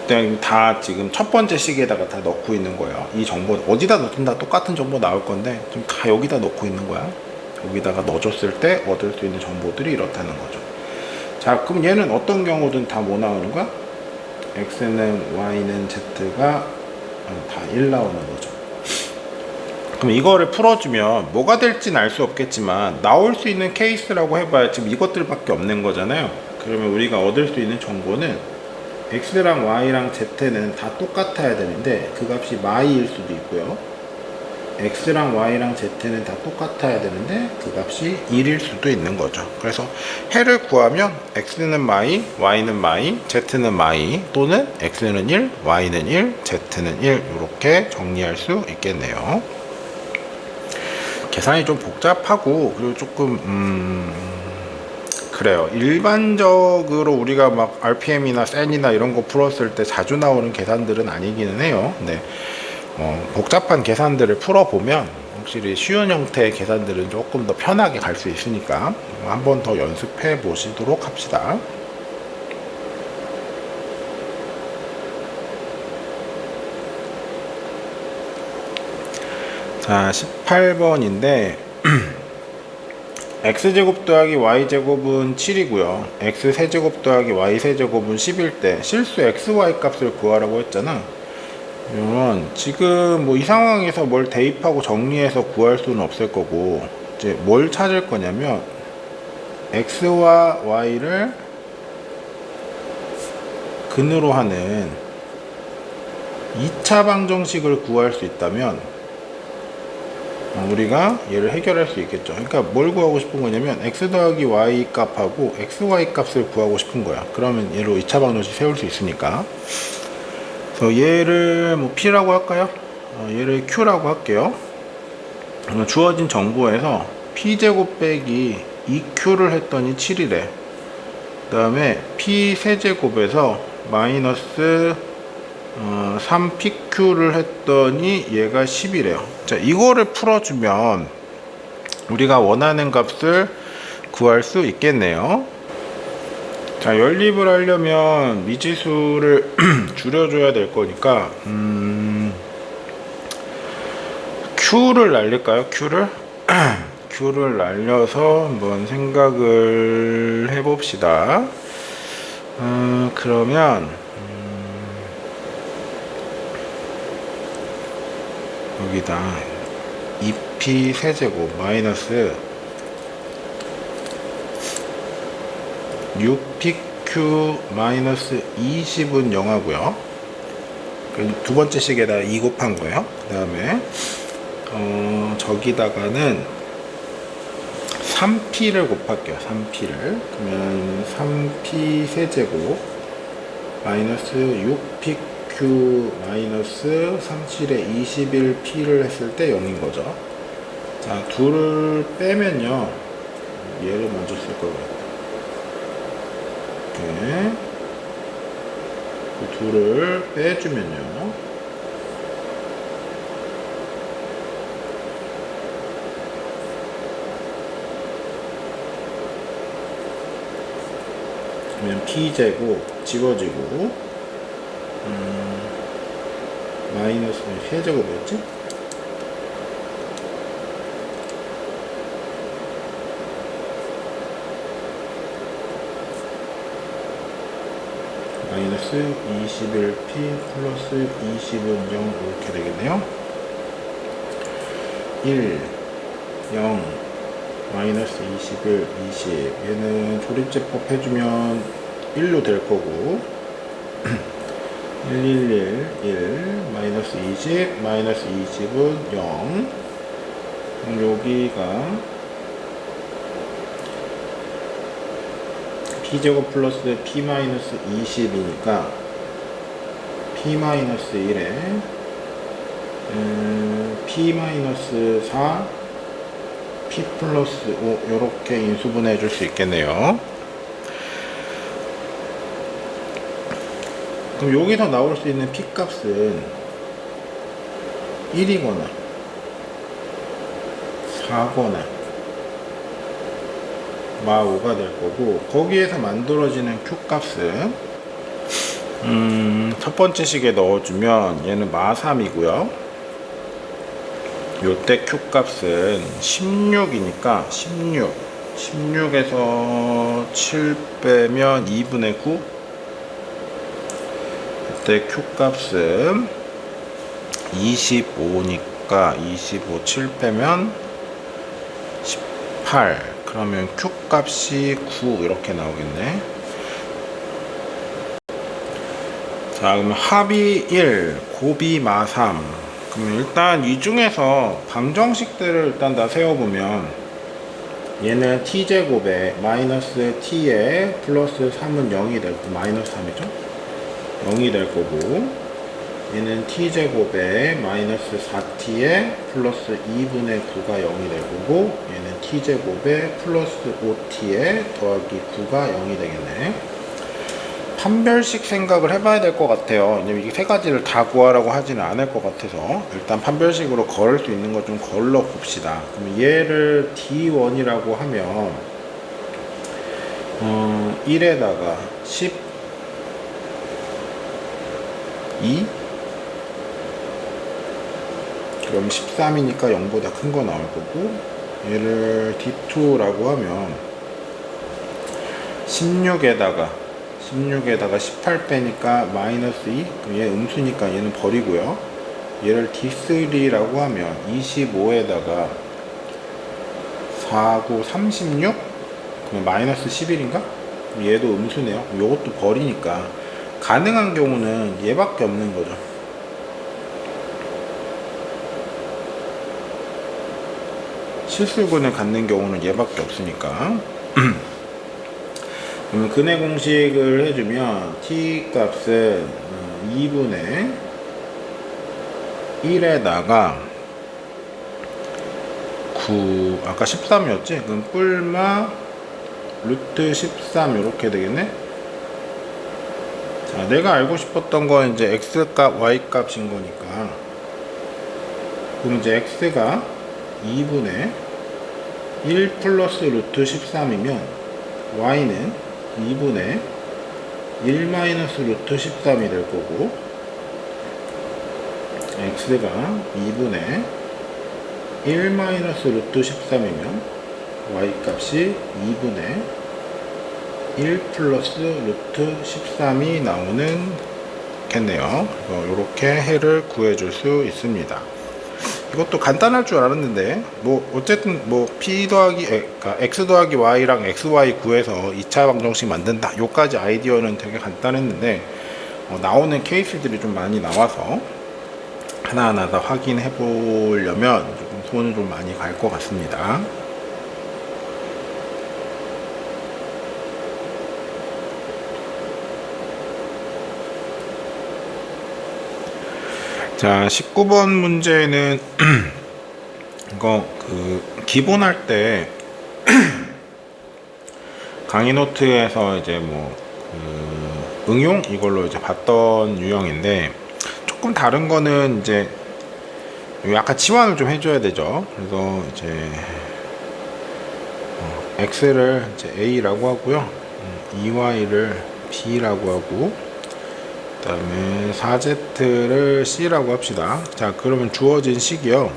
그냥 다 지금 첫 번째 시기에다가 다 넣고 있는 거예요. 이 정보 어디다 넣든 다 똑같은 정보 나올 건데 지금 다 여기다 넣고 있는 거야. 여기다가 넣어줬을 때 얻을 수 있는 정보들이 이렇다는 거죠. 자, 그럼 얘는 어떤 경우든 다 뭐 나오는 거야? x는 y는 z가 다 1 나오는 거죠. 그럼 이거를 풀어주면 뭐가 될지는 알 수 없겠지만 나올 수 있는 케이스라고 해봐야 지금 이것들밖에 없는 거잖아요. 그러면 우리가 얻을 수 있는 정보는 x랑 y랑 z는 다 똑같아야 되는데 그 값이 마이일 수도 있고요. x랑 y랑 z는 다 똑같아야 되는데 그 값이 1일 수도 있는 거죠. 그래서 해를 구하면 x는 마이, y는 마이, z는 마이 또는 x는 1, y는 1, z는 1 이렇게 정리할 수 있겠네요. 계산이 좀 복잡하고 그리고 조금 그래요. 일반적으로 우리가 막 RPM이나 센이나 이런 거 풀었을 때 자주 나오는 계산들은 아니기는 해요. 근데 복잡한 계산들을 풀어보면 확실히 쉬운 형태의 계산들은 조금 더 편하게 갈 수 있으니까 한 번 더 연습해 보시도록 합시다. 자, 18번인데 x제곱 더하기 y제곱은 7이고요 x세제곱 더하기 y세제곱은 10일 때 실수 xy 값을 구하라고 했잖아. 그러면 지금 뭐 이 상황에서 뭘 대입하고 정리해서 구할 수는 없을 거고 이제 뭘 찾을 거냐면 x와 y를 근으로 하는 2차 방정식을 구할 수 있다면 우리가 얘를 해결할 수 있겠죠. 그러니까 뭘 구하고 싶은 거냐면 x 더하기 y 값하고 xy 값을 구하고 싶은 거야. 그러면 얘로 2차 방정식 세울 수 있으니까. 그래서 얘를 뭐 p라고 할까요? 얘를 q라고 할게요. 주어진 정보에서 p제곱 빼기 2q를 했더니 7이래. 그 다음에 p 세제곱에서 마이너스 3pq를 했더니 얘가 10이래요. 자, 이거를 풀어주면 우리가 원하는 값을 구할 수 있겠네요. 자, 연립을 하려면 미지수를 줄여줘야 될 거니까 q를 날릴까요? q를 날려서 한번 생각을 해봅시다. 그러면 여기다 2p 세제곱 마이너스 6pq 마이너스 20은 0하고요. 두 번째 식에다 2 곱한 거예요. 그 다음에 저기다가는 3p를 곱할게요. 3p를 그러면 3p 세제곱 마이너스 6pq 마이너스 37에 21p를 했을 때 0인 거죠. 자, 둘을 빼면요 얘를 먼저 쓸 거예요. 이렇게 그 둘을 빼주면요. 그러면 P제곱 지워지고, 마이너스 세제곱이었지? 마이너스 21P 플러스 20은 0 이렇게 되겠네요. 1, 0, 마이너스 21, 20 얘는 조립제법 해주면 1로 될 거고 1, 1, 1, 1 마이너스 20, 마이너스 20은 0 그럼 여기가 P제곱 플러스 P 마이너스 20이니까 P 마이너스 1에 P 마이너스 4 P 플러스 5 이렇게 인수분해 줄 수 있겠네요. 그럼 여기서 나올 수 있는 P 값은 1이거나 4거나 마 5가 될 거고, 거기에서 만들어지는 Q 값은 첫 번째 식에 넣어주면 얘는 마 3이고요. 요때 Q 값은 16이니까 16에서 7 빼면 2분의 9. 이때 Q 값은 25니까 25, 7 빼면 18. 그러면 Q 값이 9 이렇게 나오겠네. 자, 그러면 합이 1, 곱이 마 3. 그러면 일단 이 중에서 방정식들을 일단 다 세워보면 얘는 t제곱에 마이너스 t에 플러스 3은 0이 될 거고, 마이너스 3이죠? 0이 될 거고, 얘는 t제곱에 마이너스 4t에 플러스 2분의 9가 0이 될 거고, 얘는 t제곱에 플러스 5t에 더하기 9가 0이 되겠네. 판별식 생각을 해봐야 될 것 같아요. 왜냐면 이게 세 가지를 다 구하라고 하지는 않을 것 같아서 일단 판별식으로 걸을 수 있는 거 좀 걸러 봅시다. 그럼 얘를 D1이라고 하면 1에다가 12 그럼 13이니까 0보다 큰 거 나올 거고, 얘를 D2라고 하면 16에다가 18 빼니까 마이너스 2, 그럼 얘 음수니까 얘는 버리고요. 얘를 D3라고 하면 25에다가 4, 9, 36, 그럼 마이너스 11인가? 얘도 음수네요. 요것도 버리니까 가능한 경우는 얘밖에 없는 거죠. 실수근을 갖는 경우는 얘밖에 없으니까. 그러면 근해 공식을 해주면 t 값은 2분의 1에다가 9, 아까 13이었지? 그럼 뿔마 루트 13 이렇게 되겠네? 자, 내가 알고 싶었던 건 이제 x값, y값인 거니까, 그럼 이제 x가 2분의 1 플러스 루트 13이면 y는 2분의 1 마이너스 루트 13이 될 거고, x가 2분의 1 마이너스 루트 13이면 y 값이 2분의 1 플러스 루트 13이 나오는 겠네요. 이렇게 해를 구해줄 수 있습니다. 이것도 간단할 줄 알았는데, 뭐 어쨌든 뭐 p 더하기 그러니까 x 더하기 y랑 xy 구해서 2차 방정식 만든다, 요까지 아이디어는 되게 간단했는데 나오는 케이스들이 좀 많이 나와서 하나하나 다 확인해 보려면 조금 손을 좀 많이 갈 것 같습니다. 자, 19번 문제는 이거 기본할 때 강의 노트에서 이제 응용 이걸로 이제 봤던 유형인데, 조금 다른 거는 이제 약간 치환을 좀 해줘야 되죠. 그래서 이제 x를 이제 a라고 하고요, EY를 b라고 하고, 그 다음에 4z를 c라고 합시다. 자, 그러면 주어진 식이요,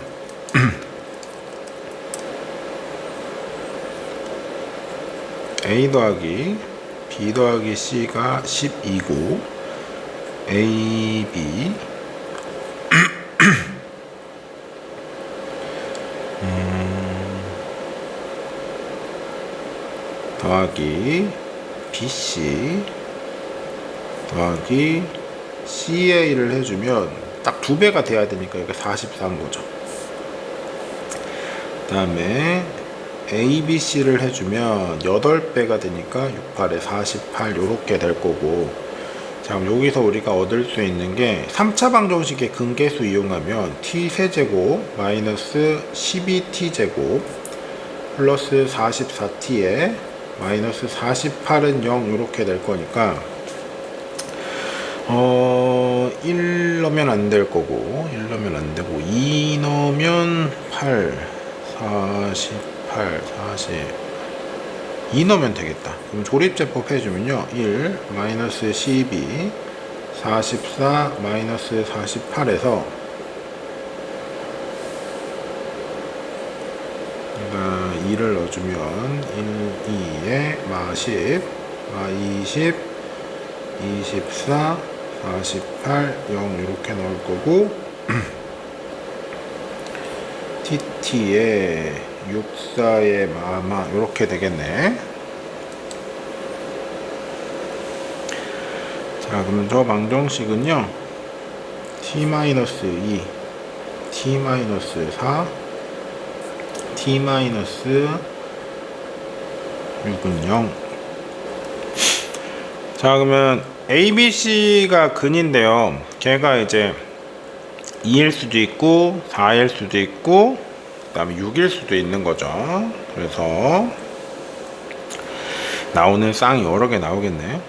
a 더하기 b 더하기 c가 12고 a, b 더하기 bc 더하기 ca를 해주면 딱 2배가 돼야 되니까 이게 44인 거죠. 그 다음에 ABC를 해주면 8배가 되니까 6, 8에 48 요렇게 될 거고, 자, 그럼 여기서 우리가 얻을 수 있는 게 3차 방정식의 근계수 이용하면 t세제곱 마이너스 12t제곱 플러스 44t에 마이너스 48은 0 요렇게 될 거니까 1 넣으면 안 될 거고, 1 넣으면 안 되고, 2 넣으면 8, 48, 40, 2 넣으면 되겠다. 그럼 조립제법 해주면요, 1, 마이너스 12, 44, 마이너스 48에서 2를 넣어주면 1, 2에 마 10, 마 20, 24, 48, 0 이렇게 넣을 거고, TT에 64에 마마 이렇게 되겠네. 자, 그러면 저 방정식은요, t-2, t-4, t-6은 0. 자, 그러면 ABC가 근인데요, 걔가 이제 2일 수도 있고 4일 수도 있고 그 다음에 6일 수도 있는 거죠. 그래서 나오는 쌍이 여러 개 나오겠네.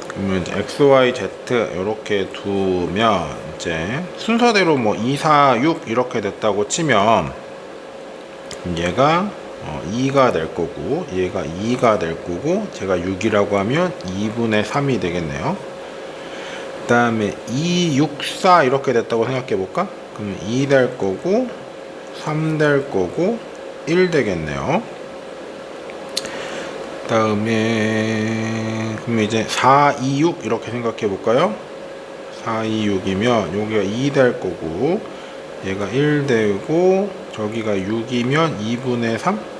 그러면 이제 x, y, z 이렇게 두면 이제 순서대로 뭐 2, 4, 6 이렇게 됐다고 치면 얘가 2가 될 거고, 얘가 2가 될 거고, 제가 6이라고 하면 2분의 3이 되겠네요. 그 다음에 2, 6, 4 이렇게 됐다고 생각해 볼까? 그러면 2 될 거고, 3 될 거고, 1 되겠네요. 그 다음에 그러면 이제 4, 2, 6 이렇게 생각해 볼까요? 4, 2, 6이면 여기가 2 될 거고, 얘가 1 되고, 저기가 6이면 2분의 3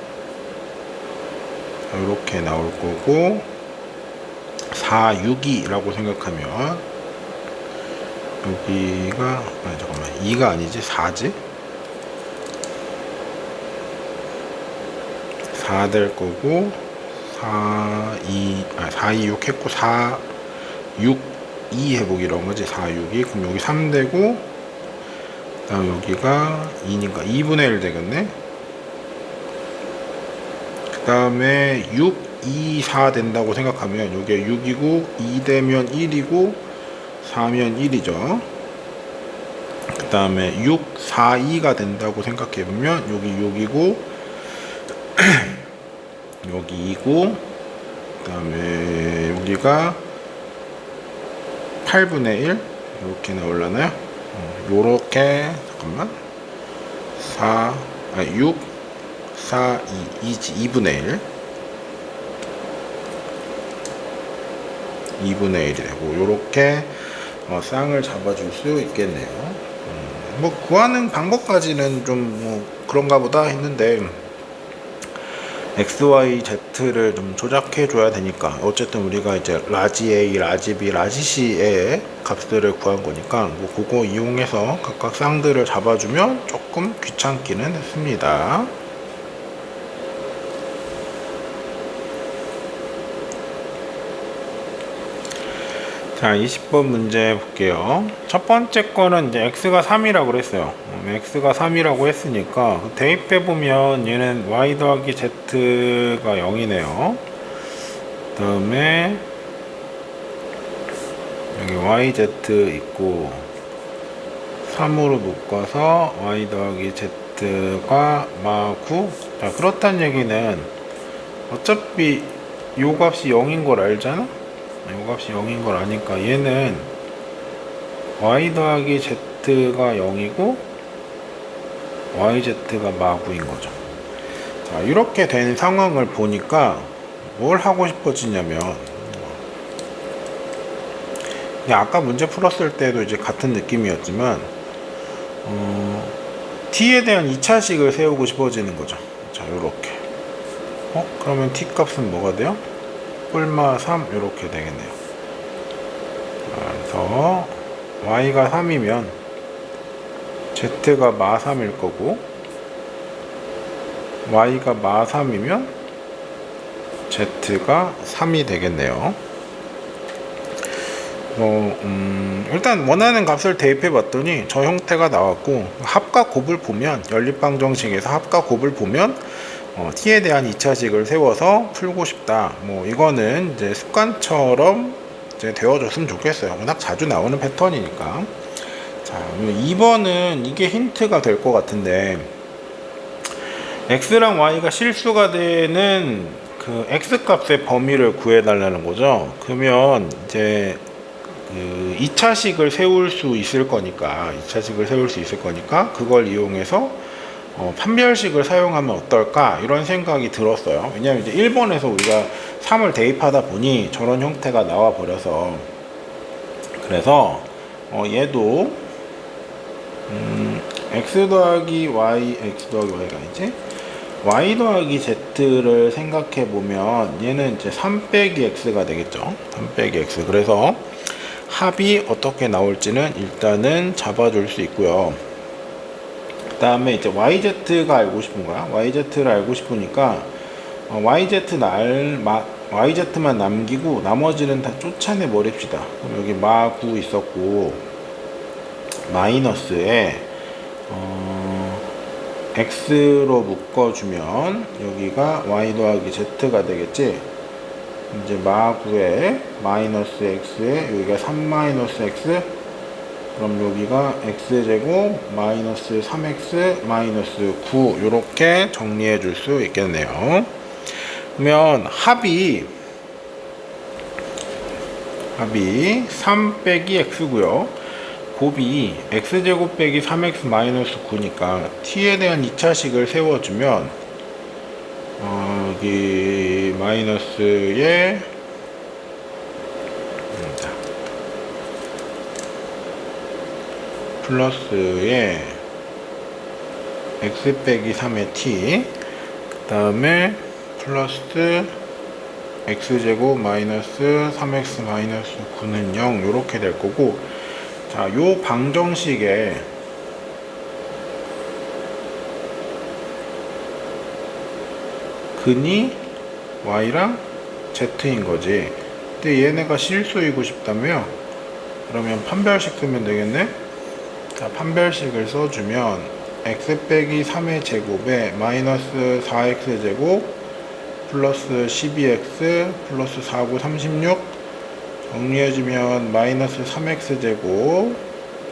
이렇게 나올 거고, 4, 6이라고 생각하면 여기가 잠깐만, 2가 아니지 4지? 4 될 거고, 4, 2, 6 했고 4, 6, 2 해보기 이런 거지. 4, 6이. 그럼 여기 3 되고, 그 다음 여기가 2니까 2분의 1 되겠네. 그 다음에 6, 2, 4 된다고 생각하면 여기가 6이고, 2 되면 1이고, 4면 1이죠. 그 다음에 6, 4, 2가 된다고 생각해보면 여기 6이고 여기 2고, 그 다음에 여기가 8분의 1 이렇게 나올라나요? 요렇게, 잠깐만, 6, 4, 2, 2분의 1 2분의 1이 되고, 요렇게 쌍을 잡아줄 수 있겠네요. 뭐 구하는 방법까지는 좀 뭐 그런가 보다 했는데, x, y, z를 좀 조작해 줘야 되니까, 어쨌든 우리가 이제 라지 a, 라지 b, 라지 c의 값들을 구한 거니까 뭐 그거 이용해서 각각 쌍들을 잡아주면 조금 귀찮기는 했습니다. 자, 20번 문제 볼게요. 첫 번째 거는 이제 x가 3이라고 그랬어요. x가 3이라고 했으니까 대입해 보면 얘는 y 더하기 z가 0이네요. 그 다음에 여기 yz 있고 3으로 묶어서 y 더하기 z가 마9. 자, 그렇다는 얘기는 어차피 요 값이 0인 걸 알잖아? 요 값이 0인 걸 아니까 얘는 y 더하기 z가 0이고 yz가 마9인 거죠. 자, 이렇게 된 상황을 보니까 뭘 하고 싶어지냐면, 그냥 아까 문제 풀었을 때도 이제 같은 느낌이었지만, t에 대한 2차식을 세우고 싶어지는 거죠. 자, 요렇게. 그러면 t 값은 뭐가 돼요? 뿔마 3 요렇게 되겠네요. 그래서 y가 3이면 z가 마 3일 거고, y가 마 3이면 z가 3이 되겠네요. 일단 원하는 값을 대입해 봤더니 저 형태가 나왔고, 합과 곱을 보면, 연립방 정식에서 합과 곱을 보면 t에 대한 2차식을 세워서 풀고 싶다. 이거는 이제 습관처럼 이제 되어줬으면 좋겠어요. 워낙 자주 나오는 패턴이니까. 자, 2번은 이게 힌트가 될 것 같은데, x랑 y가 실수가 되는 그 x 값의 범위를 구해달라는 거죠. 그러면 이제 그 2차식을 세울 수 있을 거니까, 그걸 이용해서 판별식을 사용하면 어떨까, 이런 생각이 들었어요. 왜냐면 이제 1번에서 우리가 3을 대입하다 보니 저런 형태가 나와 버려서, 그래서 얘도 x 더하기 y가 아니지, y 더하기 z를 생각해 보면 얘는 이제 3 빼기 x가 되겠죠. 3 빼기 x. 그래서 합이 어떻게 나올지는 일단은 잡아줄 수 있고요. 그 다음에 이제 yz가 알고 싶은 거야. yz를 알고 싶으니까 yz만 남기고 나머지는 다 쫓아내 버립시다. 그럼 여기 마9 있었고, 마이너스에 x로 묶어주면 여기가 y 더하기 z가 되겠지. 이제 마9에 마이너스 x에 여기가 3 마이너스 x, 그럼 여기가 x제곱 마이너스 3x 마이너스 9, 요렇게 정리해 줄 수 있겠네요. 그러면 합이 3 빼기 x고요. 곱이 x제곱 빼기 3x 마이너스 9니까 t에 대한 2차식을 세워주면 여기 마이너스에 플러스에 x 빼기 3의 t, 그 다음에 플러스 x제곱 마이너스 3x 마이너스 9는 0, 요렇게 될 거고, 자, 요 방정식에 근이 y랑 z인 거지. 근데 얘네가 실수이고 싶다며, 그러면 판별식 쓰면 되겠네. 자, 판별식을 써주면 x 빼기 3의 제곱에 마이너스 4x 제곱 플러스 12x 플러스 4, 9, 36 정리해주면 마이너스 3x 제곱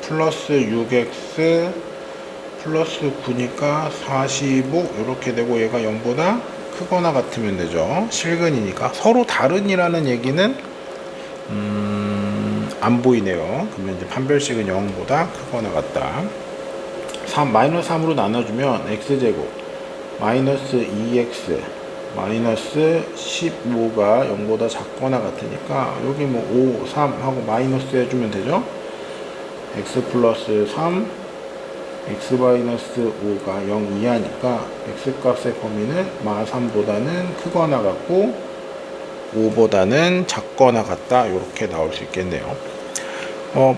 플러스 6x 플러스 9니까 45 이렇게 되고, 얘가 0보다 크거나 같으면 되죠. 실근이니까. 서로 다른이라는 얘기는 안 보이네요. 그러면 이제 판별식은 0보다 크거나 같다. 마이너스 3으로 나눠주면 x제곱 마이너스 2x 마이너스 15가 0보다 작거나 같으니까 여기 5, 3 하고 마이너스 해주면 되죠. x 플러스 3, x 마이너스 5가 0 이하니까 x 값의 범위는 마 3보다는 크거나 같고 5보다는 작거나 같다, 이렇게 나올 수 있겠네요.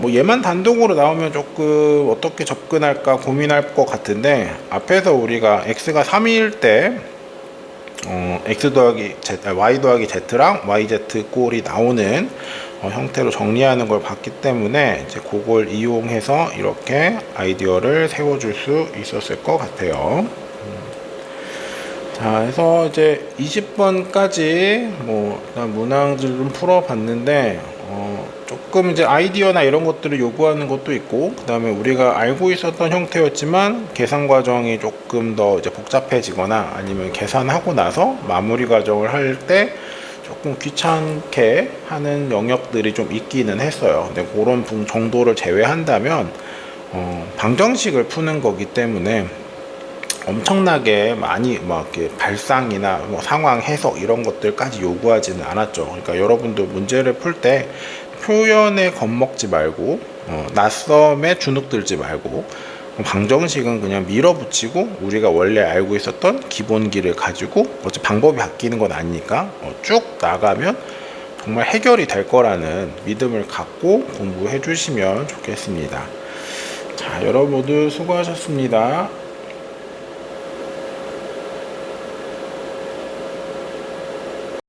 얘만 단독으로 나오면 조금 어떻게 접근할까 고민할 것 같은데, 앞에서 우리가 x가 3일 때 x 더하기 z, y 더하기 z랑 yz 꼴이 나오는 형태로 정리하는 걸 봤기 때문에 이제 그걸 이용해서 이렇게 아이디어를 세워줄 수 있었을 것 같아요. 자, 해서 이제 20번까지 일단 문항들 좀 풀어봤는데 조금 조금 이제 아이디어나 이런 것들을 요구하는 것도 있고, 그 다음에 우리가 알고 있었던 형태였지만 계산 과정이 조금 더 이제 복잡해지거나 아니면 계산하고 나서 마무리 과정을 할 때 조금 귀찮게 하는 영역들이 좀 있기는 했어요. 근데 그런 정도를 제외한다면 방정식을 푸는 거기 때문에 엄청나게 많이 막 이렇게 발상이나 뭐 상황 해석 이런 것들까지 요구하지는 않았죠. 그러니까 여러분도 문제를 풀 때 표현에 겁먹지 말고 낯섦에 주눅 들지 말고 방정식은 그냥 밀어붙이고 우리가 원래 알고 있었던 기본기를 가지고 어차피 방법이 바뀌는 건 아니니까 쭉 나가면 정말 해결이 될 거라는 믿음을 갖고 공부해 주시면 좋겠습니다. 자, 여러분 모두 수고하셨습니다.